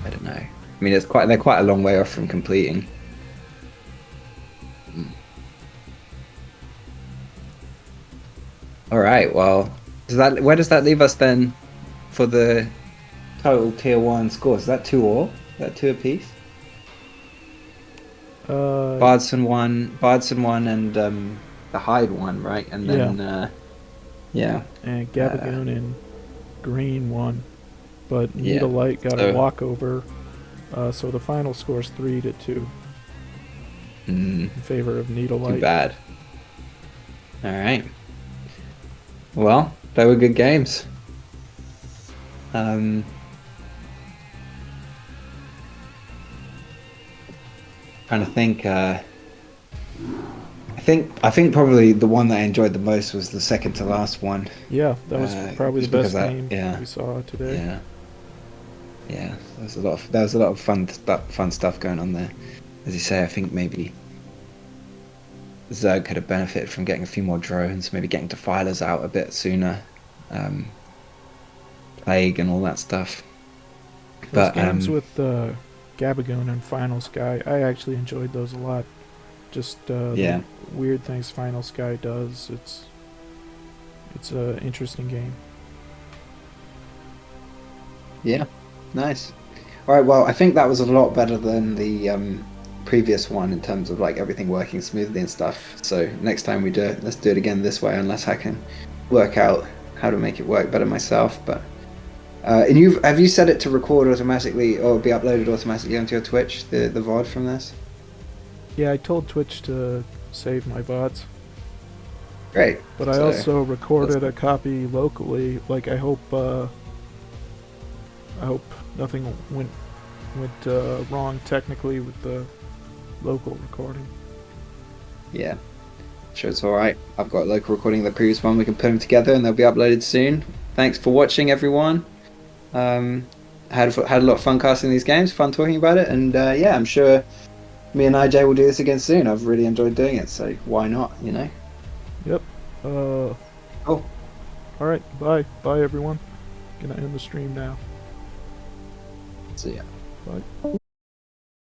I don't know. I mean, they're quite a long way off from completing. All right. Well, where does that leave us then for the total tier 1 scores? Is that 2 all? Is that 2 apiece? Bardson one, and the Hyde one, right? And then yeah. And Gabagoon and Green won, but Needle Light got a walkover. So the final score is 3-2 in favor of Needle Light. Too bad. All right. Well, they were good games. Trying to think. I think probably the one that I enjoyed the most was the second to last one. Yeah, that was probably the best game we saw today. Yeah. Yeah, there was a lot of fun stuff going on there. As you say, I think maybe Zerg could have benefited from getting a few more drones, maybe getting defilers out a bit sooner, plague and all that stuff. Those games with Gabagoon and Final Sky, I actually enjoyed those a lot. Just the weird things Final Sky does. It's an interesting game. Yeah, nice. All right, well, I think that was a lot better than the previous one in terms of like everything working smoothly and stuff. So next time we do it, let's do it again this way, unless I can work out how to make it work better myself. But and have you set it to record automatically or be uploaded automatically onto your Twitch, the VOD from this? Yeah, I told Twitch to save my VODs. Great. But I also recorded a copy locally. Like I hope nothing went wrong technically with the local recording. Yeah, sure, it's alright. I've got a local recording of the previous one. We can put them together and they'll be uploaded soon. Thanks for watching, everyone. Had a lot of fun casting these games, fun talking about it, and yeah, I'm sure me and IJ will do this again soon. I've really enjoyed doing it, so why not, you know? Yep. Cool. Alright, bye everyone. Gonna end the stream now. See ya. Bye.